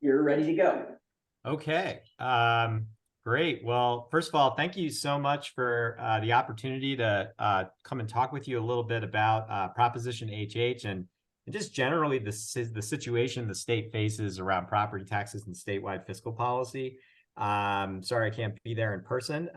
You're ready to go. Okay. Great. Well, first of all, thank you so much for the opportunity to come and talk with you a little bit about Proposition HH and just generally the situation the state faces around property taxes and statewide fiscal policy. Sorry I can't be there in person,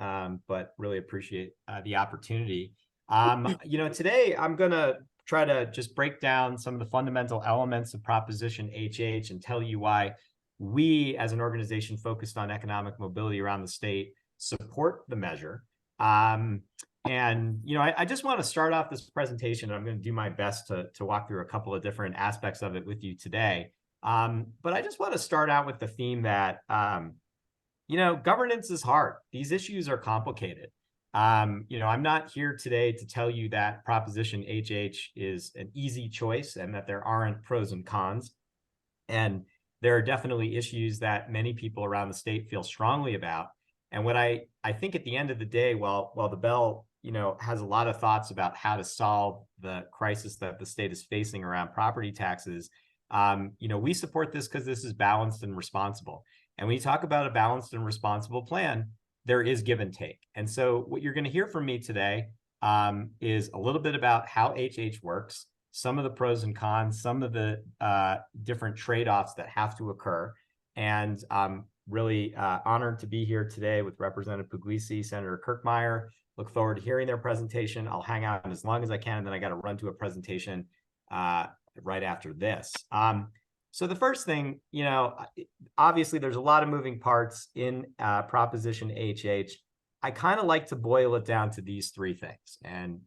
but really appreciate the opportunity. Today I'm going to try to just break down some of the fundamental elements of Proposition HH and tell you why we, as an organization focused on economic mobility around the state, support the measure. I just want to start off this presentation. I'm going to do my best to walk through a couple of different aspects of it with you today. But I just want to start out with the theme that, governance is hard. These issues are complicated. I'm not here today to tell you that Proposition HH is an easy choice and that there aren't pros and cons. And there are definitely issues that many people around the state feel strongly about. And what I think at the end of the day, while the Bell, has a lot of thoughts about how to solve the crisis that the state is facing around property taxes, we support this because this is balanced and responsible. And when you talk about a balanced and responsible plan, there is give and take. And so what you're going to hear from me today is a little bit about how HH works, some of the pros and cons, some of the different trade-offs that have to occur. And I'm really honored to be here today with Representative Pugliese, Senator Kirkmeyer. Look forward to hearing their presentation. I'll hang out as long as I can, and then I got to run to a presentation right after this. So the first thing, obviously there's a lot of moving parts in Proposition HH. I kind of like to boil it down to these three things. And,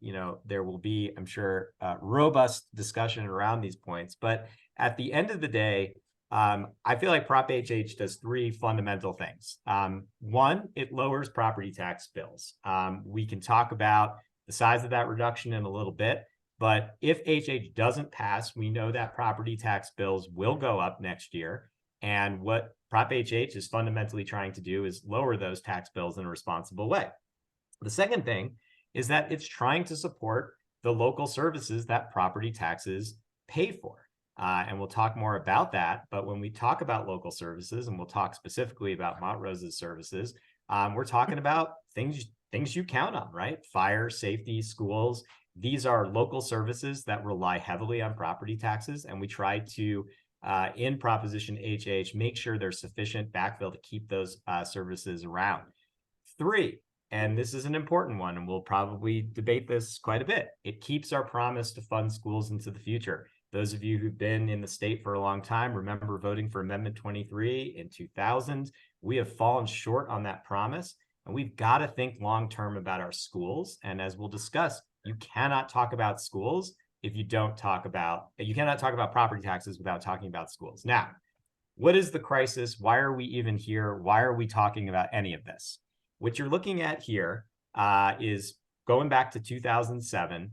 there will be, I'm sure, robust discussion around these points. But at the end of the day, I feel like Prop HH does three fundamental things. One, it lowers property tax bills. We can talk about the size of that reduction in a little bit. But if HH doesn't pass, we know that property tax bills will go up next year. And what Prop HH is fundamentally trying to do is lower those tax bills in a responsible way. The second thing is that it's trying to support the local services that property taxes pay for. And we'll talk more about that. But when we talk about local services, and we'll talk specifically about Montrose's services, we're talking about things you count on, right? Fire, safety, schools. These are local services that rely heavily on property taxes. And we try to in Proposition HH, make sure there's sufficient backfill to keep those services around. Three, and this is an important one, and we'll probably debate this quite a bit, it keeps our promise to fund schools into the future. Those of you who've been in the state for a long time remember voting for Amendment 23 in 2000. We have fallen short on that promise, and we've got to think long-term about our schools. And as we'll discuss, you cannot talk about schools if you cannot talk about property taxes without talking about schools. Now, what is the crisis? Why are we even here? Why are we talking about any of this? What you're looking at here is going back to 2007.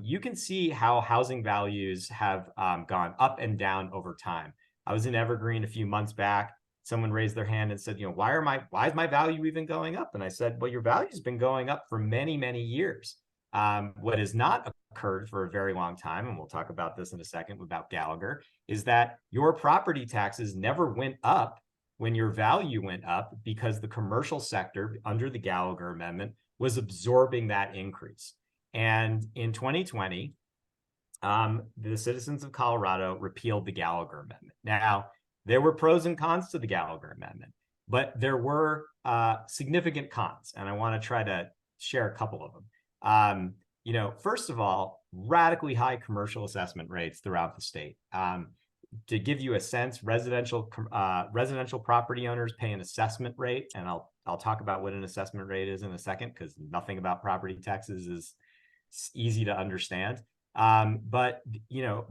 You can see how housing values have gone up and down over time. I was in Evergreen a few months back. Someone raised their hand and said, why is my value even going up? And I said, well, your value's been going up for many, many years. What has not occurred for a very long time, and we'll talk about this in a second about Gallagher, is that your property taxes never went up when your value went up because the commercial sector under the Gallagher Amendment was absorbing that increase. And in 2020, the citizens of Colorado repealed the Gallagher Amendment. Now, there were pros and cons to the Gallagher Amendment, but there were significant cons, and I want to try to share a couple of them. First of all, radically high commercial assessment rates throughout the state. To give you a sense, residential property owners pay an assessment rate, and I'll talk about what an assessment rate is in a second because nothing about property taxes is easy to understand. But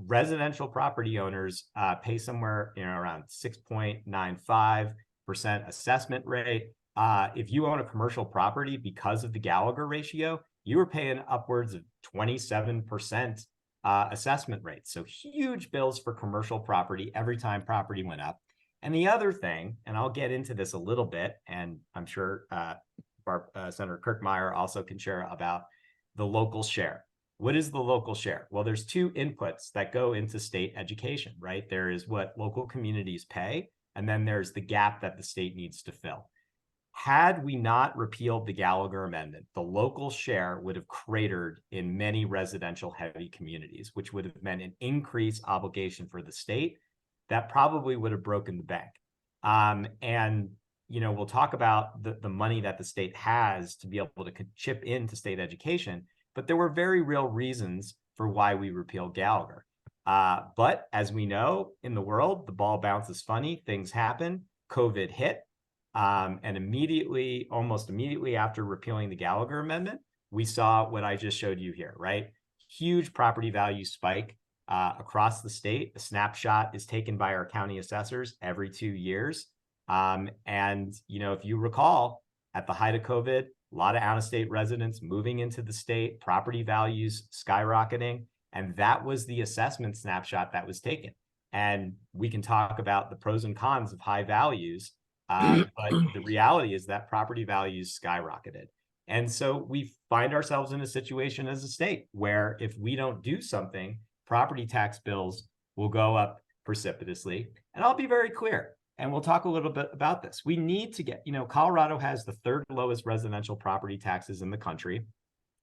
residential property owners pay somewhere around 6.95% assessment rate. If you own a commercial property because of the Gallagher ratio, you were paying upwards of 27% assessment rates. So huge bills for commercial property every time property went up. And the other thing, and I'll get into this a little bit, and I'm sure Barb, Senator Kirkmeyer also can share about the local share. What is the local share? Well, there's two inputs that go into state education, right? There is what local communities pay, and then there's the gap that the state needs to fill. Had we not repealed the Gallagher Amendment, the local share would have cratered in many residential heavy communities, which would have meant an increased obligation for the state that probably would have broken the bank. And we'll talk about the money that the state has to be able to chip into state education, but there were very real reasons for why we repealed Gallagher. But as we know, in the world, the ball bounces funny, things happen, COVID hit. And almost immediately after repealing the Gallagher Amendment, we saw what I just showed you here, right? Huge property value spike across the state. A snapshot is taken by our county assessors every 2 years. If you recall, at the height of COVID, a lot of out-of-state residents moving into the state, property values skyrocketing, and that was the assessment snapshot that was taken. And we can talk about the pros and cons of high values, but the reality is that property values skyrocketed. And so we find ourselves in a situation as a state where if we don't do something, property tax bills will go up precipitously. And I'll be very clear, and we'll talk a little bit about this. We need to get, Colorado has the third lowest residential property taxes in the country.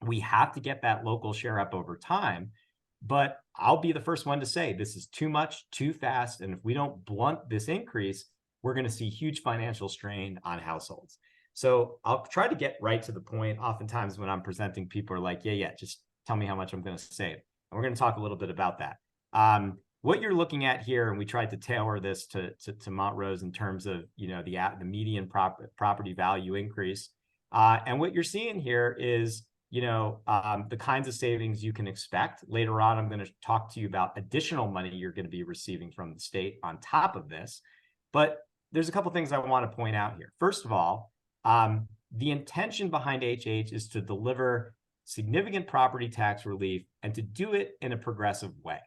We have to get that local share up over time. But I'll be the first one to say this is too much, too fast. And if we don't blunt this increase, we're going to see huge financial strain on households. So I'll try to get right to the point. Oftentimes when I'm presenting, people are like, yeah, just tell me how much I'm going to save. And we're going to talk a little bit about that. What you're looking at here, and we tried to tailor this to Montrose in terms of, the median property value increase. And what you're seeing here is, the kinds of savings you can expect. Later on, I'm going to talk to you about additional money you're going to be receiving from the state on top of this. But there's a couple things I want to point out here. First of all, the intention behind HH is to deliver significant property tax relief and to do it in a progressive way.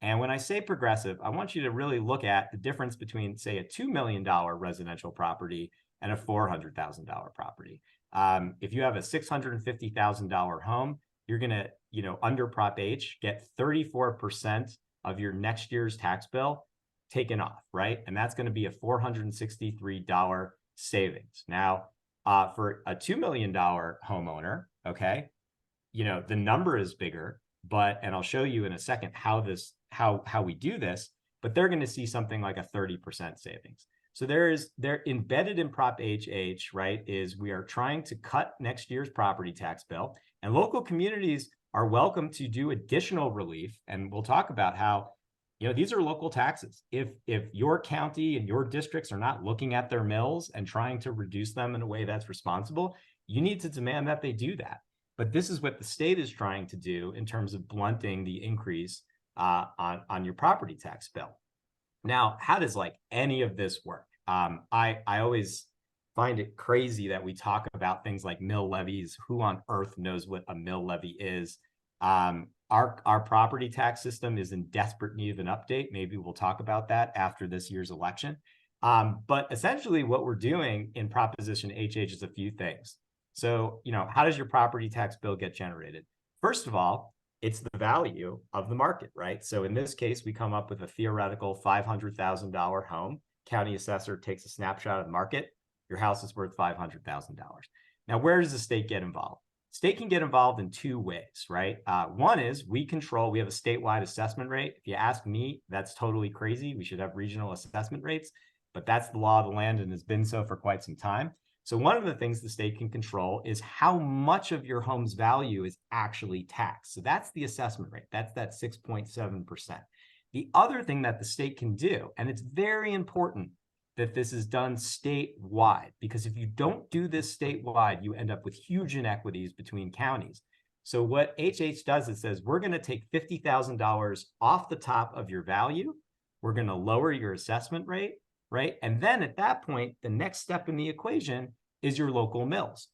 And when I say progressive, I want you to really look at the difference between, say, a $2 million residential property and a $400,000 property. If you have a $650,000 home, you're going to, under Prop H, get 34% of your next year's tax bill taken off, right? And that's going to be a $463 savings. Now, for a $2 million homeowner, okay, the number is bigger, and I'll show you in a second how we do this, but they're going to see something like a 30% savings. So they're embedded in Prop HH, right, is we are trying to cut next year's property tax bill, and local communities are welcome to do additional relief. And we'll talk about how, these are local taxes. If your county and your districts are not looking at their mills and trying to reduce them in a way that's responsible, you need to demand that they do that. But this is what the state is trying to do in terms of blunting the increase on your property tax bill. Now, how does any of this work? I always find it crazy that we talk about things like mill levies. Who on earth knows what a mill levy is? Our property tax system is in desperate need of an update. Maybe we'll talk about that after this year's election. But essentially what we're doing in Proposition HH is a few things. So, how does your property tax bill get generated? First of all, it's the value of the market, right? So in this case, we come up with a theoretical $500,000 home. County assessor takes a snapshot of the market. Your house is worth $500,000. Now, where does the state get involved? State can get involved in two ways, right? One is we have a statewide assessment rate. If you ask me, that's totally crazy. We should have regional assessment rates, but that's the law of the land and has been so for quite some time. So one of the things the state can control is how much of your home's value is actually taxed. So that's the assessment rate. That's that 6.7%. The other thing that the state can do, and it's very important that this is done statewide, because if you don't do this statewide, you end up with huge inequities between counties. So what HH does, it says, we're going to take $50,000 off the top of your value. We're going to lower your assessment rate, right? And then at that point, the next step in the equation is your local mills.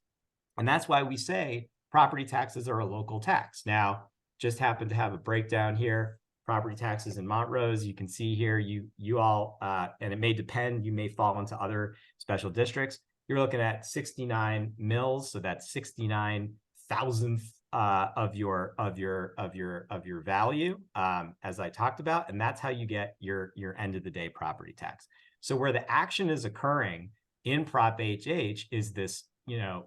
And that's why we say property taxes are a local tax. Now, just happen to have a breakdown here. Property taxes in Montrose, you can see here, you all, and it may depend, you may fall into other special districts. You're looking at 69 mills, so that's 69 thousandth of your value, as I talked about, and that's how you get your end of the day property tax. So where the action is occurring in Prop HH is this,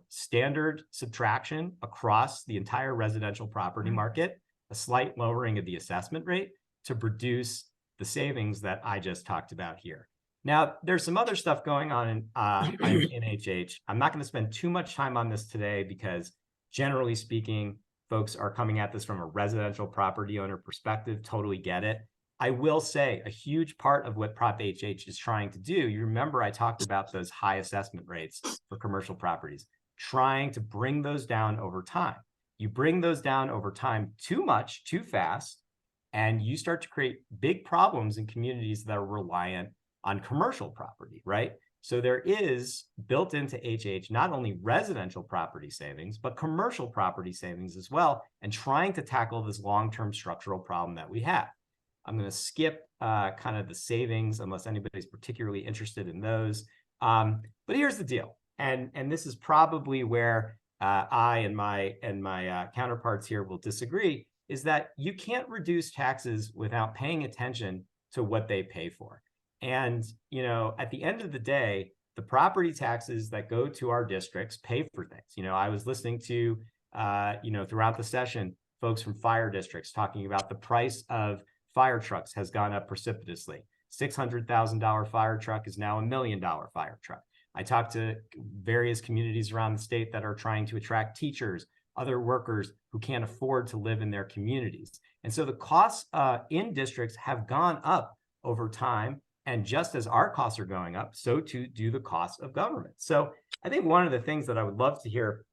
standard subtraction across the entire residential property market, a slight lowering of the assessment rate to produce the savings that I just talked about here. Now, there's some other stuff going on in HH. I'm not going to spend too much time on this today because, generally speaking, folks are coming at this from a residential property owner perspective. Totally get it. I will say a huge part of what Prop HH is trying to do, you remember I talked about those high assessment rates for commercial properties, trying to bring those down over time. You bring those down over time too much, too fast, and you start to create big problems in communities that are reliant on commercial property, right? So there is built into HH not only residential property savings, but commercial property savings as well, and trying to tackle this long-term structural problem that we have. I'm going to skip kind of the savings unless anybody's particularly interested in those. But here's the deal, and this is probably where I and my counterparts here will disagree, is that you can't reduce taxes without paying attention to what they pay for. And, at the end of the day, the property taxes that go to our districts pay for things. I was listening to, throughout the session, folks from fire districts talking about the price of fire trucks has gone up precipitously. $600,000 fire truck is now $1 million fire truck. I talked to various communities around the state that are trying to attract teachers, other workers who can't afford to live in their communities. And so the costs in districts have gone up over time. And just as our costs are going up, so too do the costs of government. So I think one of the things that I would love to hear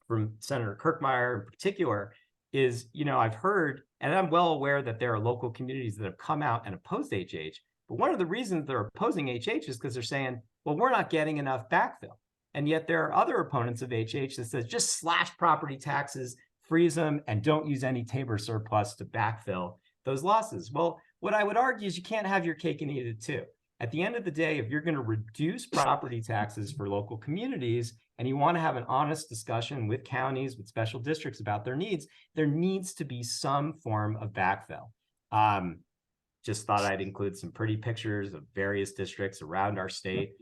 from Senator Kirkmeyer in particular is, I've heard, and I'm well aware that there are local communities that have come out and opposed HH, but one of the reasons they're opposing HH is because they're saying, well, we're not getting enough backfill. And yet there are other opponents of HH that says just slash property taxes, freeze them, and don't use any Tabor surplus to backfill those losses. Well, what I would argue is you can't have your cake and eat it too. At the end of the day, if you're going to reduce property taxes for local communities and you want to have an honest discussion with counties, with special districts about their needs, there needs to be some form of backfill. Just thought I'd include some pretty pictures of various districts around our state.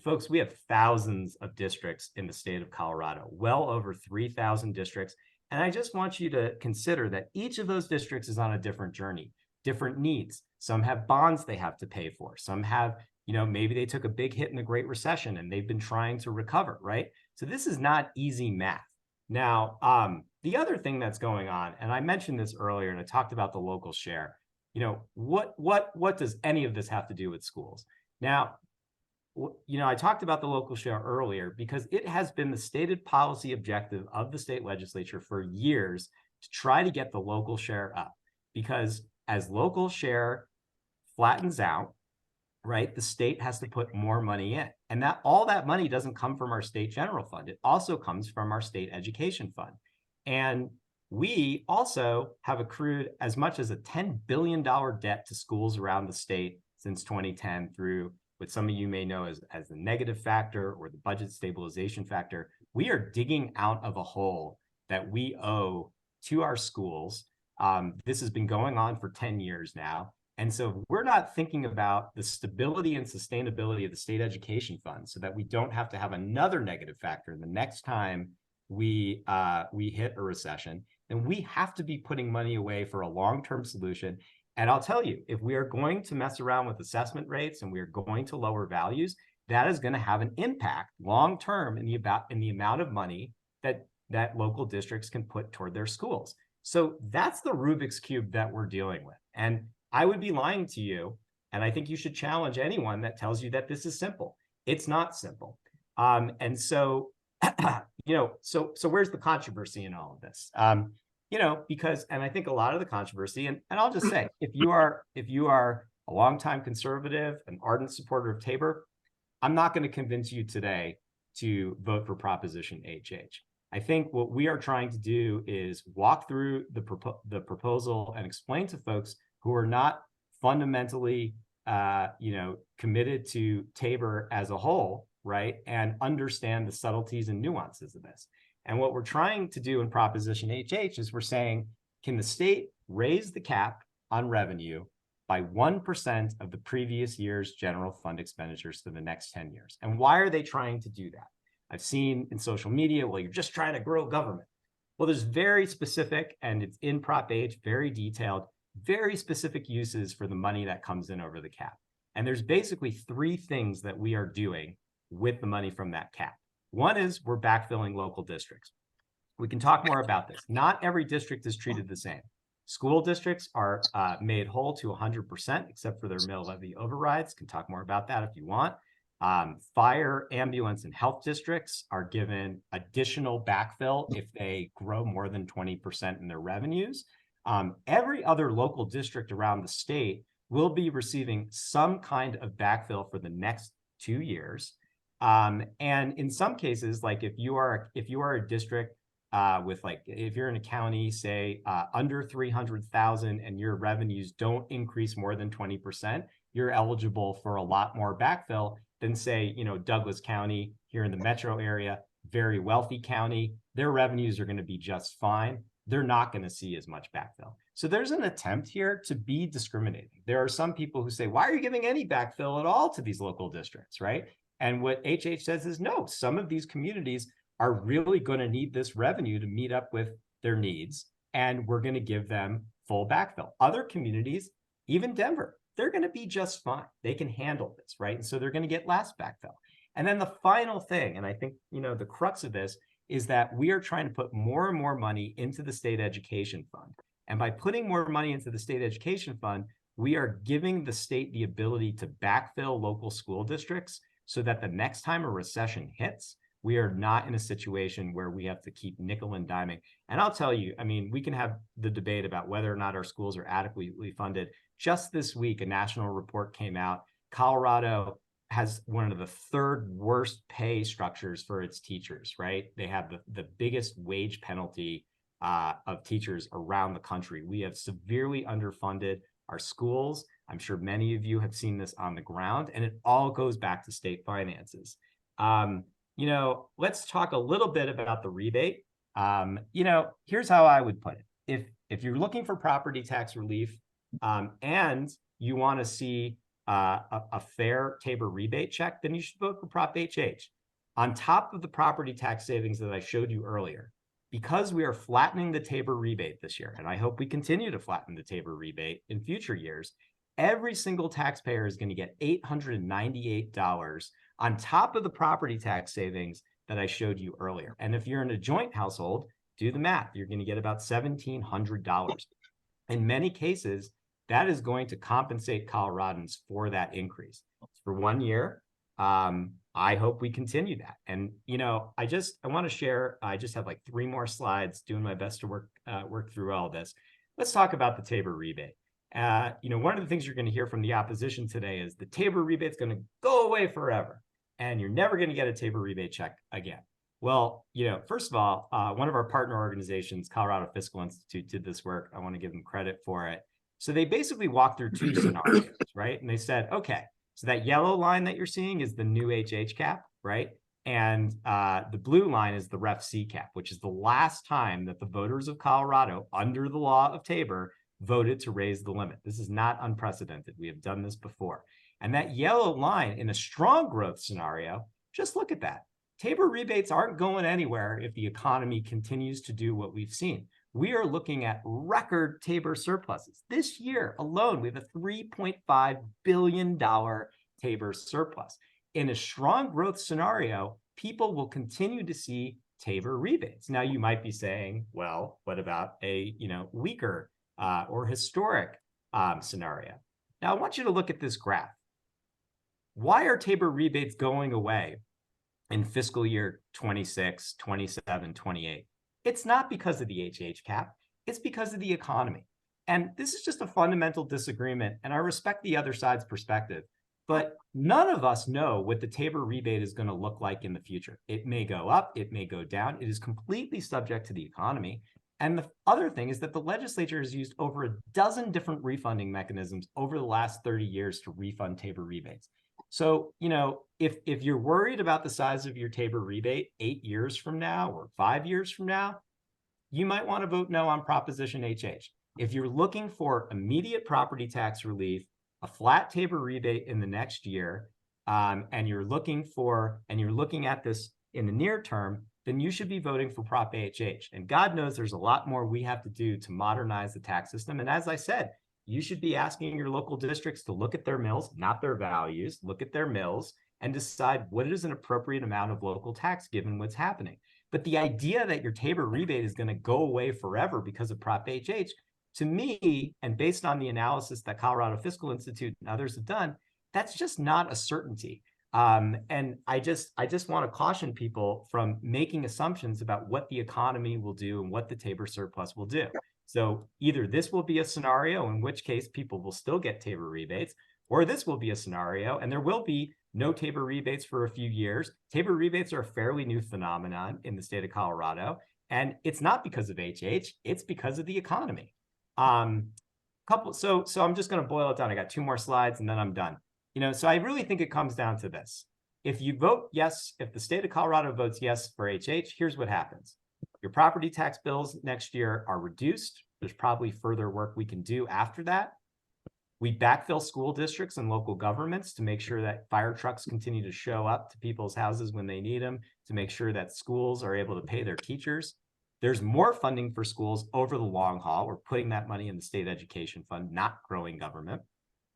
Folks, we have thousands of districts in the state of Colorado, well over 3,000 districts. And I just want you to consider that each of those districts is on a different journey, different needs. Some have bonds they have to pay for. Some have, maybe they took a big hit in the Great Recession and they've been trying to recover, right? So this is not easy math. Now, the other thing that's going on, and I mentioned this earlier, and I talked about the local share, what does any of this have to do with schools? Now, I talked about the local share earlier because it has been the stated policy objective of the state legislature for years to try to get the local share up, because as local share flattens out, right, the state has to put more money in. And that all that money doesn't come from our state general fund. It also comes from our state education fund. And we also have accrued as much as a $10 billion debt to schools around the state since 2010 through what some of you may know as the negative factor or the budget stabilization factor. We are digging out of a hole that we owe to our schools. This has been going on for 10 years now. And so we're not thinking about the stability and sustainability of the state education fund so that we don't have to have another negative factor the next time we hit a recession. And we have to be putting money away for a long-term solution. And I'll tell you, if we are going to mess around with assessment rates and we are going to lower values, that is going to have an impact long-term in the amount of money that local districts can put toward their schools. So that's the Rubik's Cube that we're dealing with. And I would be lying to you, and I think you should challenge anyone that tells you that this is simple. It's not simple. And so, so where's the controversy in all of this? Because, and I think a lot of the controversy, and I'll just say, if you are a longtime conservative, an ardent supporter of Tabor, I'm not going to convince you today to vote for Proposition HH. I think what we are trying to do is walk through the proposal and explain to folks who are not fundamentally, committed to Tabor as a whole, right, and understand the subtleties and nuances of this. And what we're trying to do in Proposition HH is we're saying, can the state raise the cap on revenue by 1% of the previous year's general fund expenditures for the next 10 years? And why are they trying to do that? I've seen in social media, well, you're just trying to grow government. Well, there's very specific, and it's in Prop H, very detailed, very specific uses for the money that comes in over the cap. And there's basically three things that we are doing with the money from that cap. One is we're backfilling local districts. We can talk more about this. Not every district is treated the same. School districts are made whole to 100%, except for their mill levy overrides. Can talk more about that if you want. Fire, ambulance, and health districts are given additional backfill if they grow more than 20% in their revenues. Every other local district around the state will be receiving some kind of backfill for the next 2 years. And in some cases, like if you are a district with, like, if you're in a county, say under 300,000 and your revenues don't increase more than 20%, you're eligible for a lot more backfill than, say, Douglas County here in the metro area, very wealthy county. Their revenues are going to be just fine. They're not going to see as much backfill. So there's an attempt here to be discriminating. There are some people who say, why are you giving any backfill at all to these local districts, right? And what HH says is, no, some of these communities are really going to need this revenue to meet up with their needs, and we're going to give them full backfill. Other communities, even Denver, they're going to be just fine. They can handle this, right? And so they're going to get less backfill. And then the final thing, and I think, the crux of this, is that we are trying to put more and more money into the state education fund. And by putting more money into the state education fund, we are giving the state the ability to backfill local school districts so that the next time a recession hits, we are not in a situation where we have to keep nickel and diming. And I'll tell you, we can have the debate about whether or not our schools are adequately funded. Just this week, a national report came out. Colorado has one of the third worst pay structures for its teachers, right? They have the biggest wage penalty of teachers around the country. We have severely underfunded our schools. I'm sure many of you have seen this on the ground, and it all goes back to state finances. Let's talk a little bit about the rebate. Here's how I would put it. If you're looking for property tax relief and you want to see a fair Tabor rebate check, then you should vote for Prop HH. On top of the property tax savings that I showed you earlier, because we are flattening the Tabor rebate this year, and I hope we continue to flatten the Tabor rebate in future years, every single taxpayer is going to get $898 on top of the property tax savings that I showed you earlier. And if you're in a joint household, do the math. You're going to get about $1,700. In many cases, that is going to compensate Coloradans for that increase. For 1 year, I hope we continue that. And, I want to share, I just have like 3 more slides, doing my best to work through all this. Let's talk about the Tabor rebate. One of the things you're going to hear from the opposition today is the Tabor rebate's going to go away forever, and you're never going to get a Tabor rebate check again. Well, first of all, one of our partner organizations, Colorado Fiscal Institute, did this work. I want to give them credit for it. So they basically walked through 2 scenarios, right? And they said, okay, so that yellow line that you're seeing is the new HH cap, right? And the blue line is the Ref C cap, which is the last time that the voters of Colorado, under the law of Tabor, voted to raise the limit. This is not unprecedented. We have done this before. And that yellow line in a strong growth scenario, just look at that. Tabor rebates aren't going anywhere if the economy continues to do what we've seen. We are looking at record Tabor surpluses. This year alone, we have a $3.5 billion Tabor surplus. In a strong growth scenario, people will continue to see Tabor rebates. Now, you might be saying, well, what about a weaker or historic scenario? Now, I want you to look at this graph. Why are Tabor rebates going away in fiscal year 26, 27, 28? It's not because of the HH cap. It's because of the economy. And this is just a fundamental disagreement, and I respect the other side's perspective. But none of us know what the Tabor rebate is going to look like in the future. It may go up, it may go down. It is completely subject to the economy. And the other thing is that the legislature has used over a dozen different refunding mechanisms over the last 30 years to refund Tabor rebates. So, if you're worried about the size of your Tabor rebate 8 years from now or 5 years from now, you might want to vote no on Proposition HH. If you're looking for immediate property tax relief, a flat Tabor rebate in the next year, and you're looking at this in the near term, then you should be voting for Prop HH. And God knows there's a lot more we have to do to modernize the tax system. And as I said, you should be asking your local districts to look at their mills, not their values, look at their mills and decide what is an appropriate amount of local tax given what's happening. But the idea that your Tabor rebate is going to go away forever because of Prop HH, to me, and based on the analysis that Colorado Fiscal Institute and others have done, that's just not a certainty. And I just want to caution people from making assumptions about what the economy will do and what the Tabor surplus will do. So either this will be a scenario in which case people will still get Tabor rebates, or this will be a scenario and there will be no Tabor rebates for a few years. Tabor rebates are a fairly new phenomenon in the state of Colorado, and it's not because of HH, it's because of the economy. So I'm just going to boil it down. I got 2 more slides and then I'm done. So I really think it comes down to this. If you vote yes, if the state of Colorado votes yes for HH, here's what happens. Your property tax bills next year are reduced. There's probably further work we can do after that. We backfill school districts and local governments to make sure that fire trucks continue to show up to people's houses when they need them, to make sure that schools are able to pay their teachers. There's more funding for schools over the long haul. We're putting that money in the state education fund, not growing government.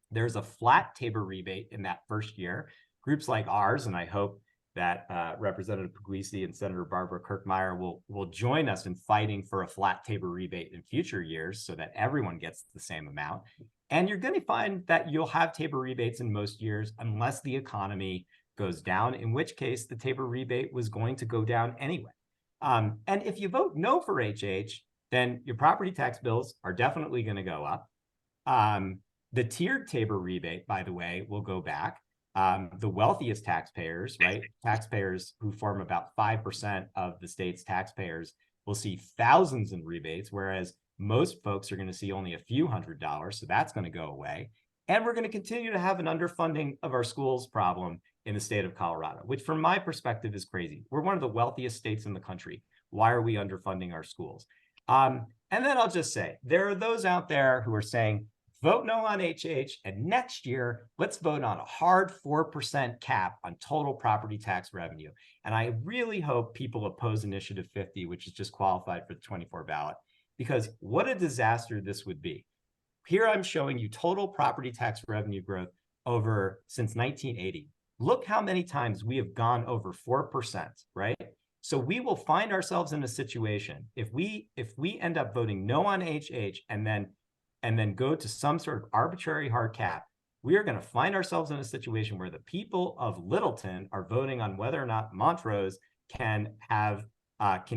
There's a flat Tabor rebate in that first year. Groups like ours, and I hope that Representative Pugliese and Senator Barbara Kirkmeyer will join us in fighting for a flat Tabor rebate in future years so that everyone gets the same amount. And you're going to find that you'll have Tabor rebates in most years unless the economy goes down, in which case the Tabor rebate was going to go down anyway. And if you vote no for HH, then your property tax bills are definitely going to go up. The tiered Tabor rebate, by the way, will go back. The wealthiest taxpayers, right? Taxpayers who form about 5% of the state's taxpayers will see thousands in rebates, whereas most folks are going to see only a few $100s. So that's going to go away. And we're going to continue to have an underfunding of our schools problem in the state of Colorado, which from my perspective is crazy. We're one of the wealthiest states in the country. Why are we underfunding our schools? And then I'll just say, there are those out there who are saying, vote no on HH, and next year, let's vote on a hard 4% cap on total property tax revenue. And I really hope people oppose Initiative 50, which is just qualified for the 24 ballot, because what a disaster this would be. Here I'm showing you total property tax revenue growth since 1980. Look how many times we have gone over 4%, right? So we will find ourselves in a situation, if we end up voting no on HH and then go to some sort of arbitrary hard cap, we are going to find ourselves in a situation where the people of Littleton are voting on whether or not Montrose can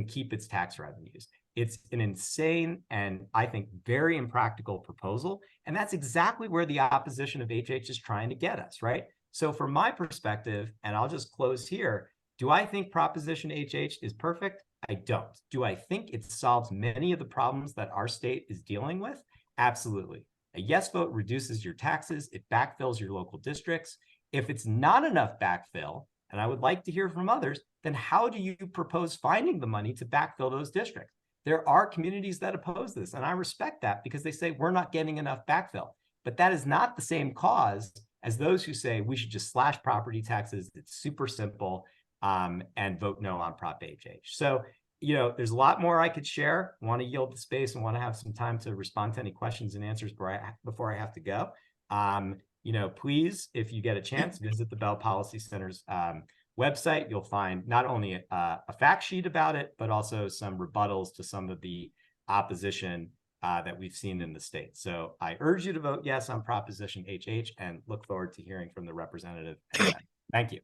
keep its tax revenues. It's an insane and I think very impractical proposal. And that's exactly where the opposition of HH is trying to get us, right? So from my perspective, and I'll just close here, do I think Proposition HH is perfect? I don't. Do I think it solves many of the problems that our state is dealing with? Absolutely. A yes vote reduces your taxes. It backfills your local districts. If it's not enough backfill, and I would like to hear from others, then how do you propose finding the money to backfill those districts? There are communities that oppose this, and I respect that because they say we're not getting enough backfill. But that is not the same cause as those who say we should just slash property taxes. It's super simple, and vote no on Prop HH. So, there's a lot more I could share. I want to yield the space and want to have some time to respond to any questions and answers before I have to go. Please, if you get a chance, visit the Bell Policy Center's website. You'll find not only a fact sheet about it, but also some rebuttals to some of the opposition that we've seen in the state. So I urge you to vote yes on Proposition HH and look forward to hearing from the representative. Thank you.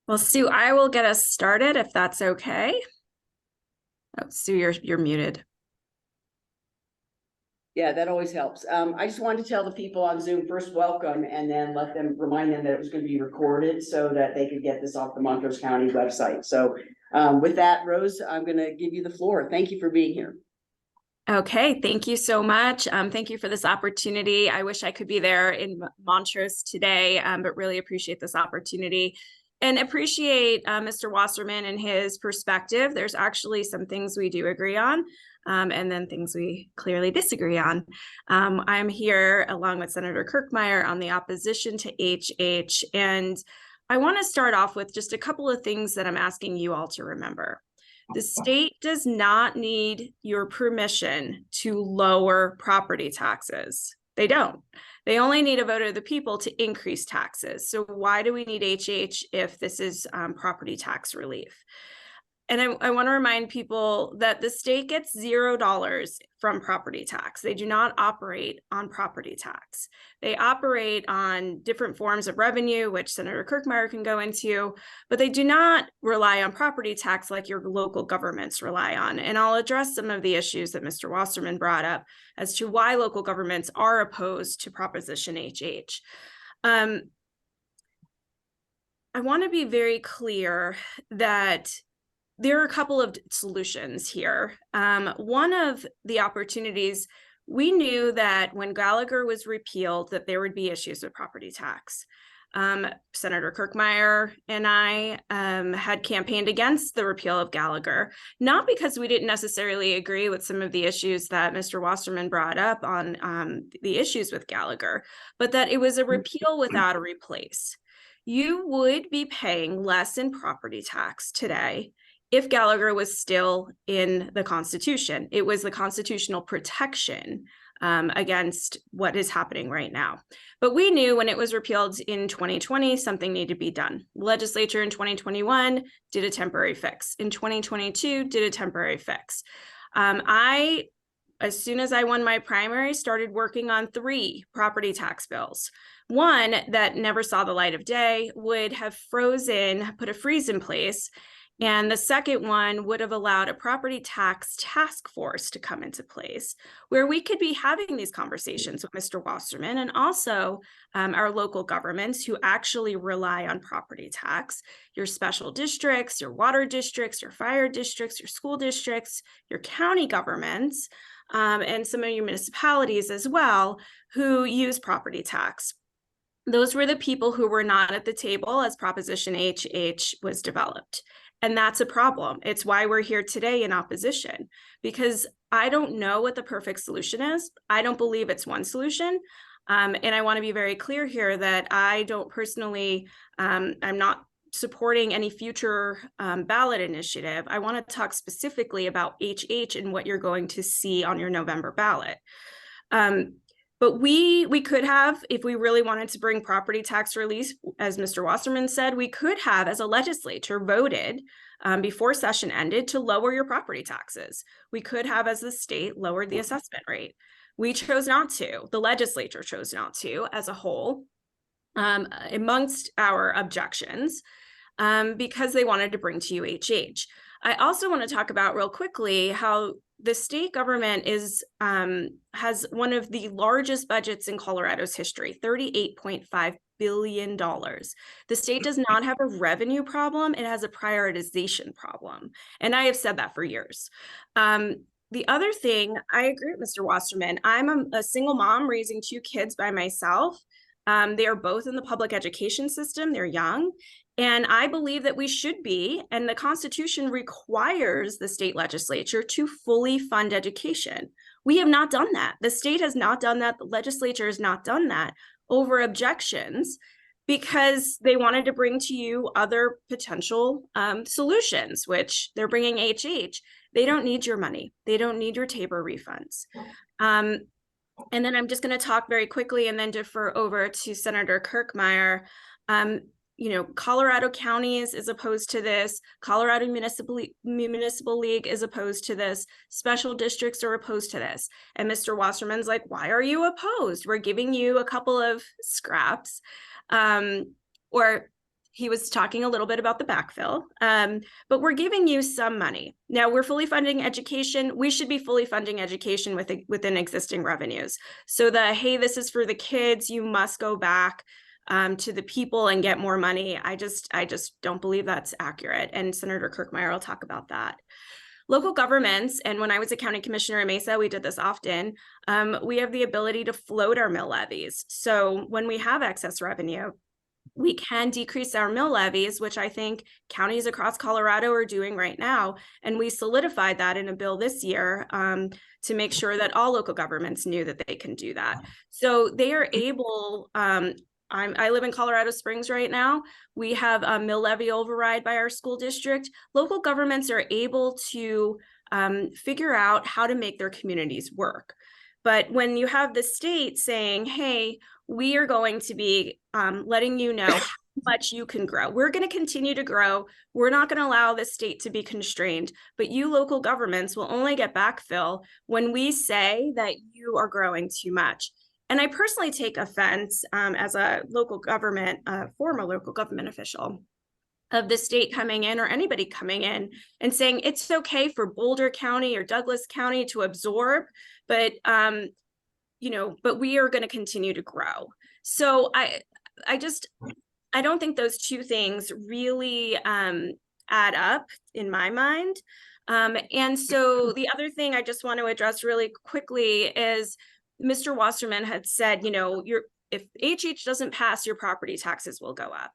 Well, Sue, I will get us started if that's okay. Oh, Sue, you're muted. Yeah, that always helps. I just wanted to tell the people on Zoom first, welcome, and then remind them that it was going to be recorded so that they could get this off the Montrose County website. So with that, Rose, I'm going to give you the floor. Thank you for being here. Okay, thank you so much. Thank you for this opportunity. I wish I could be there in Montrose today, but really appreciate this opportunity and appreciate Mr. Wasserman and his perspective. There's actually some things we do agree on, and then things we clearly disagree on. I'm here along with Senator Kirkmeyer on the opposition to HH, and I want to start off with just a couple of things that I'm asking you all to remember. The state does not need your permission to lower property taxes. They don't. They only need a vote of the people to increase taxes. So why do we need HH if this is property tax relief? And I want to remind people that the state gets $0 from property tax. They do not operate on property tax. They operate on different forms of revenue, which Senator Kirkmeyer can go into, but they do not rely on property tax like your local governments rely on. And I'll address some of the issues that Mr. Wasserman brought up as to why local governments are opposed to Proposition HH. I want to be very clear that there are a couple of solutions here. One of the opportunities, we knew that when Gallagher was repealed, that there would be issues with property tax. Senator Kirkmeyer and I had campaigned against the repeal of Gallagher, not because we didn't necessarily agree with some of the issues that Mr. Wasserman brought up on the issues with Gallagher, but that it was a repeal without a replace. You would be paying less in property tax today if Gallagher was still in the Constitution. It was the constitutional protection against what is happening right now. But we knew when it was repealed in 2020, something needed to be done. The legislature in 2021 did a temporary fix. In 2022, did a temporary fix. As soon as I won my primary, started working on 3 property tax bills. One that never saw the light of day would have put a freeze in place. And the second one would have allowed a property tax task force to come into place where we could be having these conversations with Mr. Wasserman and also our local governments who actually rely on property tax, your special districts, your water districts, your fire districts, your school districts, your county governments, and some of your municipalities as well who use property tax. Those were the people who were not at the table as Proposition HH was developed. And that's a problem. It's why we're here today in opposition, because I don't know what the perfect solution is. I don't believe it's one solution. And I want to be very clear here that I don't personally, I'm not supporting any future ballot initiative. I want to talk specifically about HH and what you're going to see on your November ballot. But we could have, if we really wanted to bring property tax relief, as Mr. Wasserman said, we could have, as a legislature, voted before session ended to lower your property taxes. We could have, as the state, lowered the assessment rate. We chose not to. The legislature chose not to, as a whole, amongst our objections, because they wanted to bring to you HH. I also want to talk about real quickly how the state government has one of the largest budgets in Colorado's history, $38.5 billion. The state does not have a revenue problem, it has a prioritization problem. And I have said that for years. The other thing, I agree with Mr. Wasserman. I'm a single mom raising 2 kids by myself. They are both in the public education system, they're young. And I believe that we should be, and the Constitution requires the state legislature to fully fund education. We have not done that. The state has not done that. The legislature has not done that over objections because they wanted to bring to you other potential solutions, which they're bringing HH. They don't need your money. They don't need your TABOR refunds. And then I'm just going to talk very quickly and then defer over to Senator Kirkmeyer. Colorado counties is opposed to this. Colorado Municipal League is opposed to this. Special districts are opposed to this. And Mr. Wasserman's like, why are you opposed? We're giving you a couple of scraps. Or he was talking a little bit about the backfill, but we're giving you some money. Now we're fully funding education. We should be fully funding education within existing revenues. So hey, this is for the kids, you must go back to the people and get more money. I just don't believe that's accurate. And Senator Kirkmeyer will talk about that. Local governments, and when I was a county commissioner in Mesa, we did this often, we have the ability to float our mill levies. So when we have excess revenue, we can decrease our mill levies, which I think counties across Colorado are doing right now. And we solidified that in a bill this year to make sure that all local governments knew that they can do that. So they are able, I live in Colorado Springs right now. We have a mill levy override by our school district. Local governments are able to figure out how to make their communities work. But when you have the state saying, hey, we are going to be letting you know how much you can grow. We're going to continue to grow. We're not going to allow the state to be constrained, but you local governments will only get backfill when we say that you are growing too much. And I personally take offense as a local government, former local government official of the state coming in, or anybody coming in and saying it's okay for Boulder County or Douglas County to absorb, but but we are going to continue to grow. So I don't think those two things really add up in my mind. And so the other thing I just want to address really quickly is Mr. Wasserman had said, if HH doesn't pass, your property taxes will go up.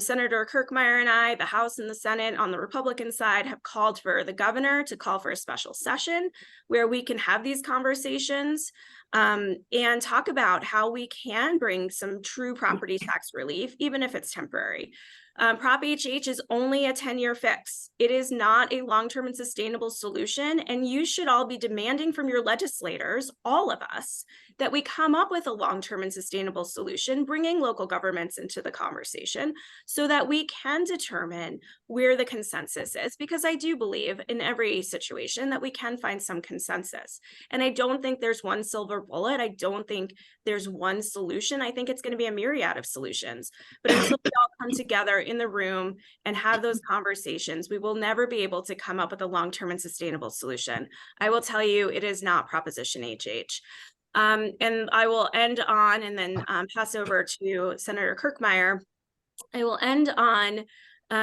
Senator Kirkmeyer and I, the House and the Senate on the Republican side, have called for the governor to call for a special session where we can have these conversations and talk about how we can bring some true property tax relief, even if it's temporary. Prop HH is only a 10-year fix. It is not a long-term and sustainable solution, and you should all be demanding from your legislators, all of us, that we come up with a long-term and sustainable solution, bringing local governments into the conversation so that we can determine where the consensus is, because I do believe in every situation that we can find some consensus. And I don't think there's one silver bullet. I don't think there's one solution. I think it's going to be a myriad of solutions. But until we all come together in the room and have those conversations, we will never be able to come up with a long-term and sustainable solution. I will tell you, it is not Proposition HH. And I will end on, and then pass over to Senator Kirkmeyer. I will end on,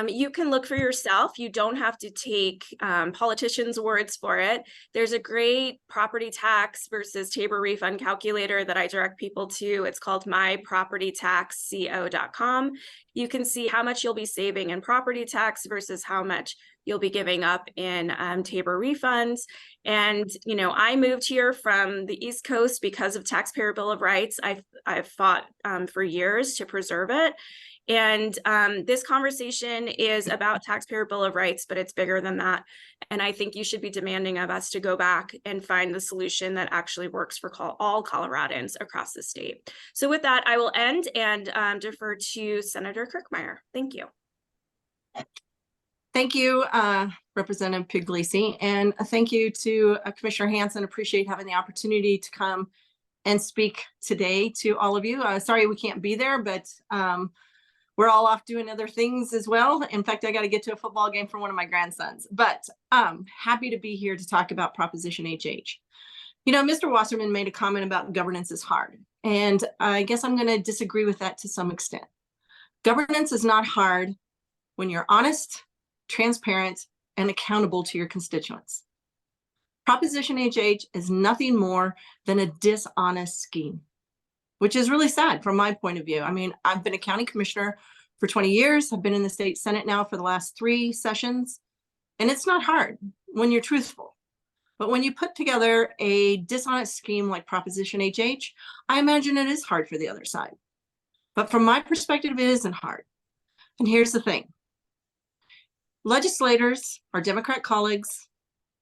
you can look for yourself. You don't have to take politicians' words for it. There's a great property tax versus Tabor refund calculator that I direct people to. It's called mypropertytaxco.com. You can see how much you'll be saving in property tax versus how much you'll be giving up in Tabor refunds. And, I moved here from the East Coast because of Taxpayer Bill of Rights. I've fought for years to preserve it. And this conversation is about Taxpayer Bill of Rights, but it's bigger than that. And I think you should be demanding of us to go back and find the solution that actually works for all Coloradans across the state. So with that, I will end and defer to Senator Kirkmeyer. Thank you. Thank you, Representative Pugliese, and thank you to Commissioner Hanson. Appreciate having the opportunity to come and speak today to all of you. Sorry we can't be there, but we're all off doing other things as well. In fact, I got to get to a football game for one of my grandsons, but happy to be here to talk about Proposition HH. Mr. Wasserman made a comment about governance is hard, and I guess I'm going to disagree with that to some extent. Governance is not hard when you're honest, transparent, and accountable to your constituents. Proposition HH is nothing more than a dishonest scheme, which is really sad from my point of view. I mean, I've been a county commissioner for 20 years. I've been in the state Senate now for the last 3 sessions, and it's not hard when you're truthful. But when you put together a dishonest scheme like Proposition HH, I imagine it is hard for the other side. But from my perspective, it isn't hard. And here's the thing. Legislators, our Democrat colleagues,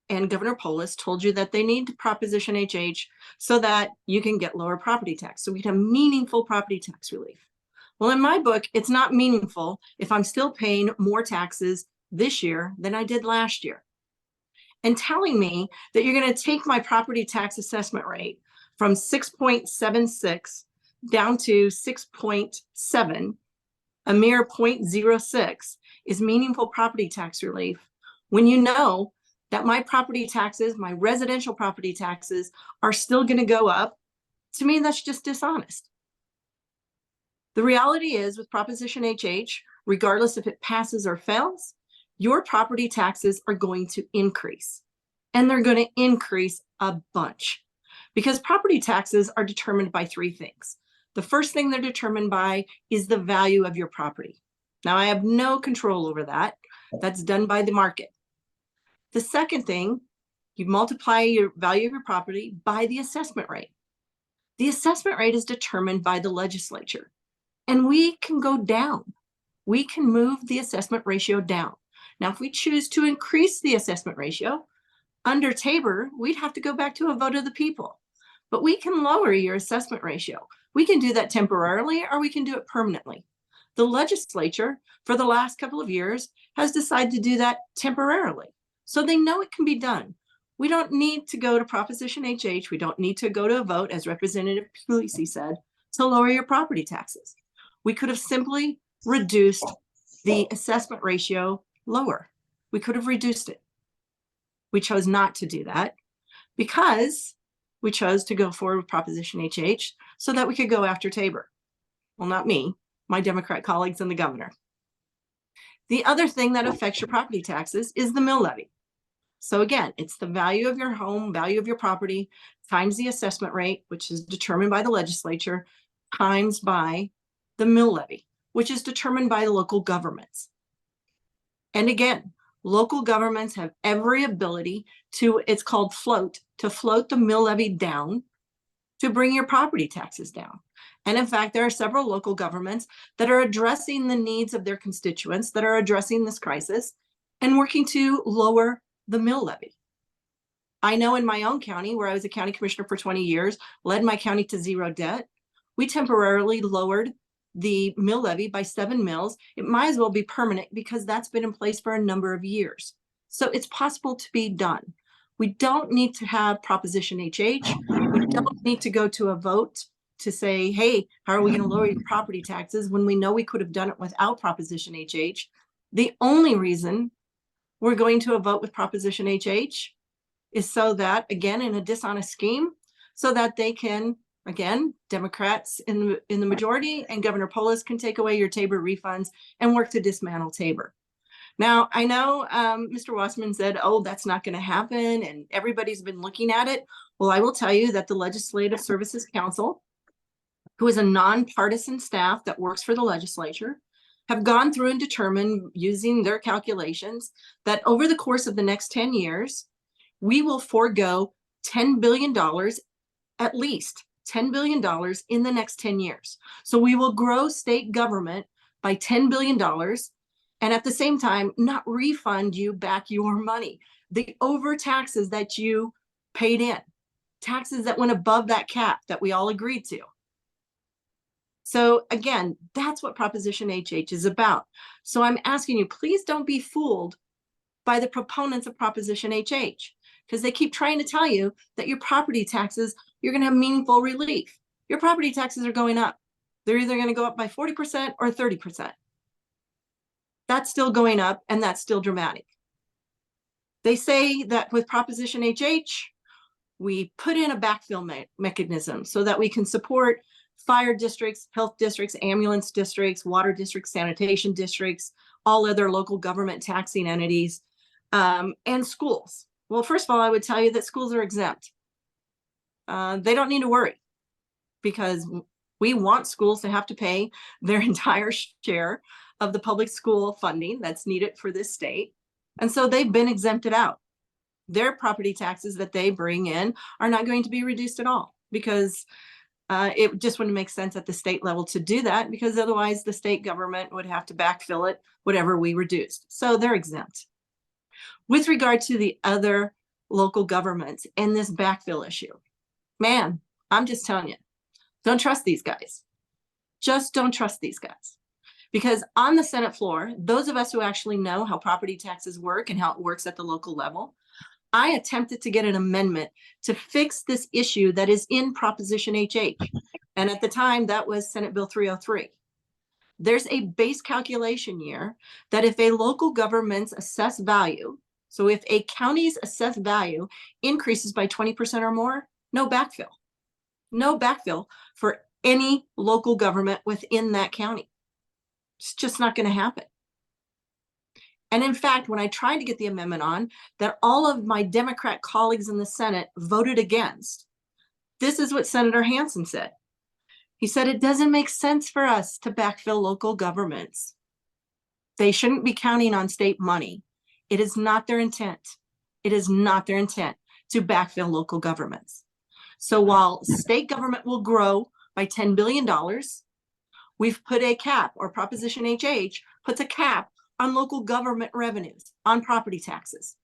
and Governor Polis told you that they need Proposition HH so that you can get lower property tax, so we can have meaningful property tax relief. Well, in my book, it's not meaningful if I'm still paying more taxes this year than I did last year. And telling me that you're going to take my property tax assessment rate from 6.76 down to 6.7, a mere 0.06, is meaningful property tax relief when you know that my property taxes, my residential property taxes, are still going to go up. To me, that's just dishonest. The reality is with Proposition HH, regardless if it passes or fails, your property taxes are going to increase, and they're going to increase a bunch, because property taxes are determined by three things. The first thing they're determined by is the value of your property. Now, I have no control over that. That's done by the market. The second thing, you multiply your value of your property by the assessment rate. The assessment rate is determined by the legislature, and we can go down. We can move the assessment ratio down. Now, if we choose to increase the assessment ratio, under Tabor, we'd have to go back to a vote of the people. But we can lower your assessment ratio. We can do that temporarily, or we can do it permanently. The legislature, for the last couple of years, has decided to do that temporarily. So they know it can be done. We don't need to go to Proposition HH. We don't need to go to a vote, as Representative Pugliese said, to lower your property taxes. We could have simply reduced the assessment ratio lower. We could have reduced it. We chose not to do that because we chose to go forward with Proposition HH so that we could go after Tabor. Well, not me, my Democrat colleagues and the governor. The other thing that affects your property taxes is the mill levy. So again, it's the value of your home, value of your property, times the assessment rate, which is determined by the legislature, times by the mill levy, which is determined by the local governments. And again, local governments have every ability to, it's called float, to float the mill levy down to bring your property taxes down. And in fact, there are several local governments that are addressing the needs of their constituents, that are addressing this crisis and working to lower the mill levy. I know in my own county, where I was a county commissioner for 20 years, led my county to zero debt, we temporarily lowered the mill levy by 7 mills. It might as well be permanent because that's been in place for a number of years. So it's possible to be done. We don't need to have Proposition HH. We don't need to go to a vote to say, hey, how are we going to lower your property taxes when we know we could have done it without Proposition HH? The only reason we're going to a vote with Proposition HH is so that, again, in a dishonest scheme, so that they can, again, Democrats in the majority and Governor Polis can take away your Tabor refunds and work to dismantle Tabor. Now, I know Mr. Wasserman said, oh, that's not going to happen, and everybody's been looking at it. Well, I will tell you that the Legislative Services Council, who is a nonpartisan staff that works for the legislature, have gone through and determined, using their calculations, that over the course of the next 10 years, we will forego $10 billion, at least $10 billion in the next 10 years. So we will grow state government by $10 billion and at the same time, not refund you back your money. The overtaxes that you paid in, taxes that went above that cap that we all agreed to. So again, that's what Proposition HH is about. So I'm asking you, please don't be fooled by the proponents of Proposition HH, because they keep trying to tell you that your property taxes, you're going to have meaningful relief. Your property taxes are going up. They're either going to go up by 40% or 30%. That's still going up, and that's still dramatic. They say that with Proposition HH, we put in a backfill mechanism so that we can support fire districts, health districts, ambulance districts, water districts, sanitation districts, all other local government taxing entities, and schools. Well, first of all, I would tell you that schools are exempt. They don't need to worry, because we want schools to have to pay their entire share of the public school funding that's needed for this state. And so they've been exempted out. Their property taxes that they bring in are not going to be reduced at all, because it just wouldn't make sense at the state level to do that, because otherwise the state government would have to backfill it, whatever we reduced. So they're exempt. With regard to the other local governments and this backfill issue, man, I'm just telling you, don't trust these guys. Just don't trust these guys. Because on the Senate floor, those of us who actually know how property taxes work and how it works at the local level, I attempted to get an amendment to fix this issue that is in Proposition HH. And at the time, that was Senate Bill 303. There's a base calculation year that if a local government's assessed value, so if a county's assessed value increases by 20% or more, no backfill. No backfill for any local government within that county. It's just not going to happen. And in fact, when I tried to get the amendment on that all of my Democrat colleagues in the Senate voted against, this is what Senator Hansen said. He said, it doesn't make sense for us to backfill local governments. They shouldn't be counting on state money. It is not their intent. It is not their intent to backfill local governments. So while state government will grow by $10 billion, we've put a cap, or Proposition HH puts a cap on local government revenues, on property taxes.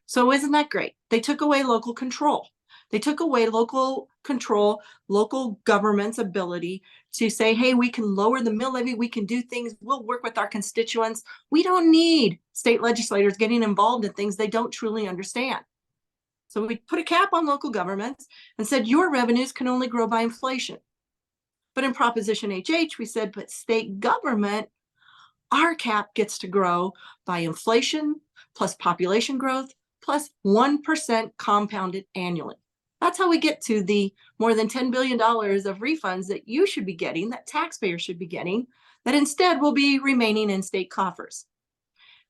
So isn't that great? They took away local control. They took away local control, local government's ability to say, hey, we can lower the mill levy, we can do things, we'll work with our constituents. We don't need state legislators getting involved in things they don't truly understand. So we put a cap on local governments and said, your revenues can only grow by inflation. But in Proposition HH, we said, but state government, our cap gets to grow by inflation plus population growth plus 1% compounded annually. That's how we get to the more than $10 billion of refunds that you should be getting, that taxpayers should be getting, that instead will be remaining in state coffers.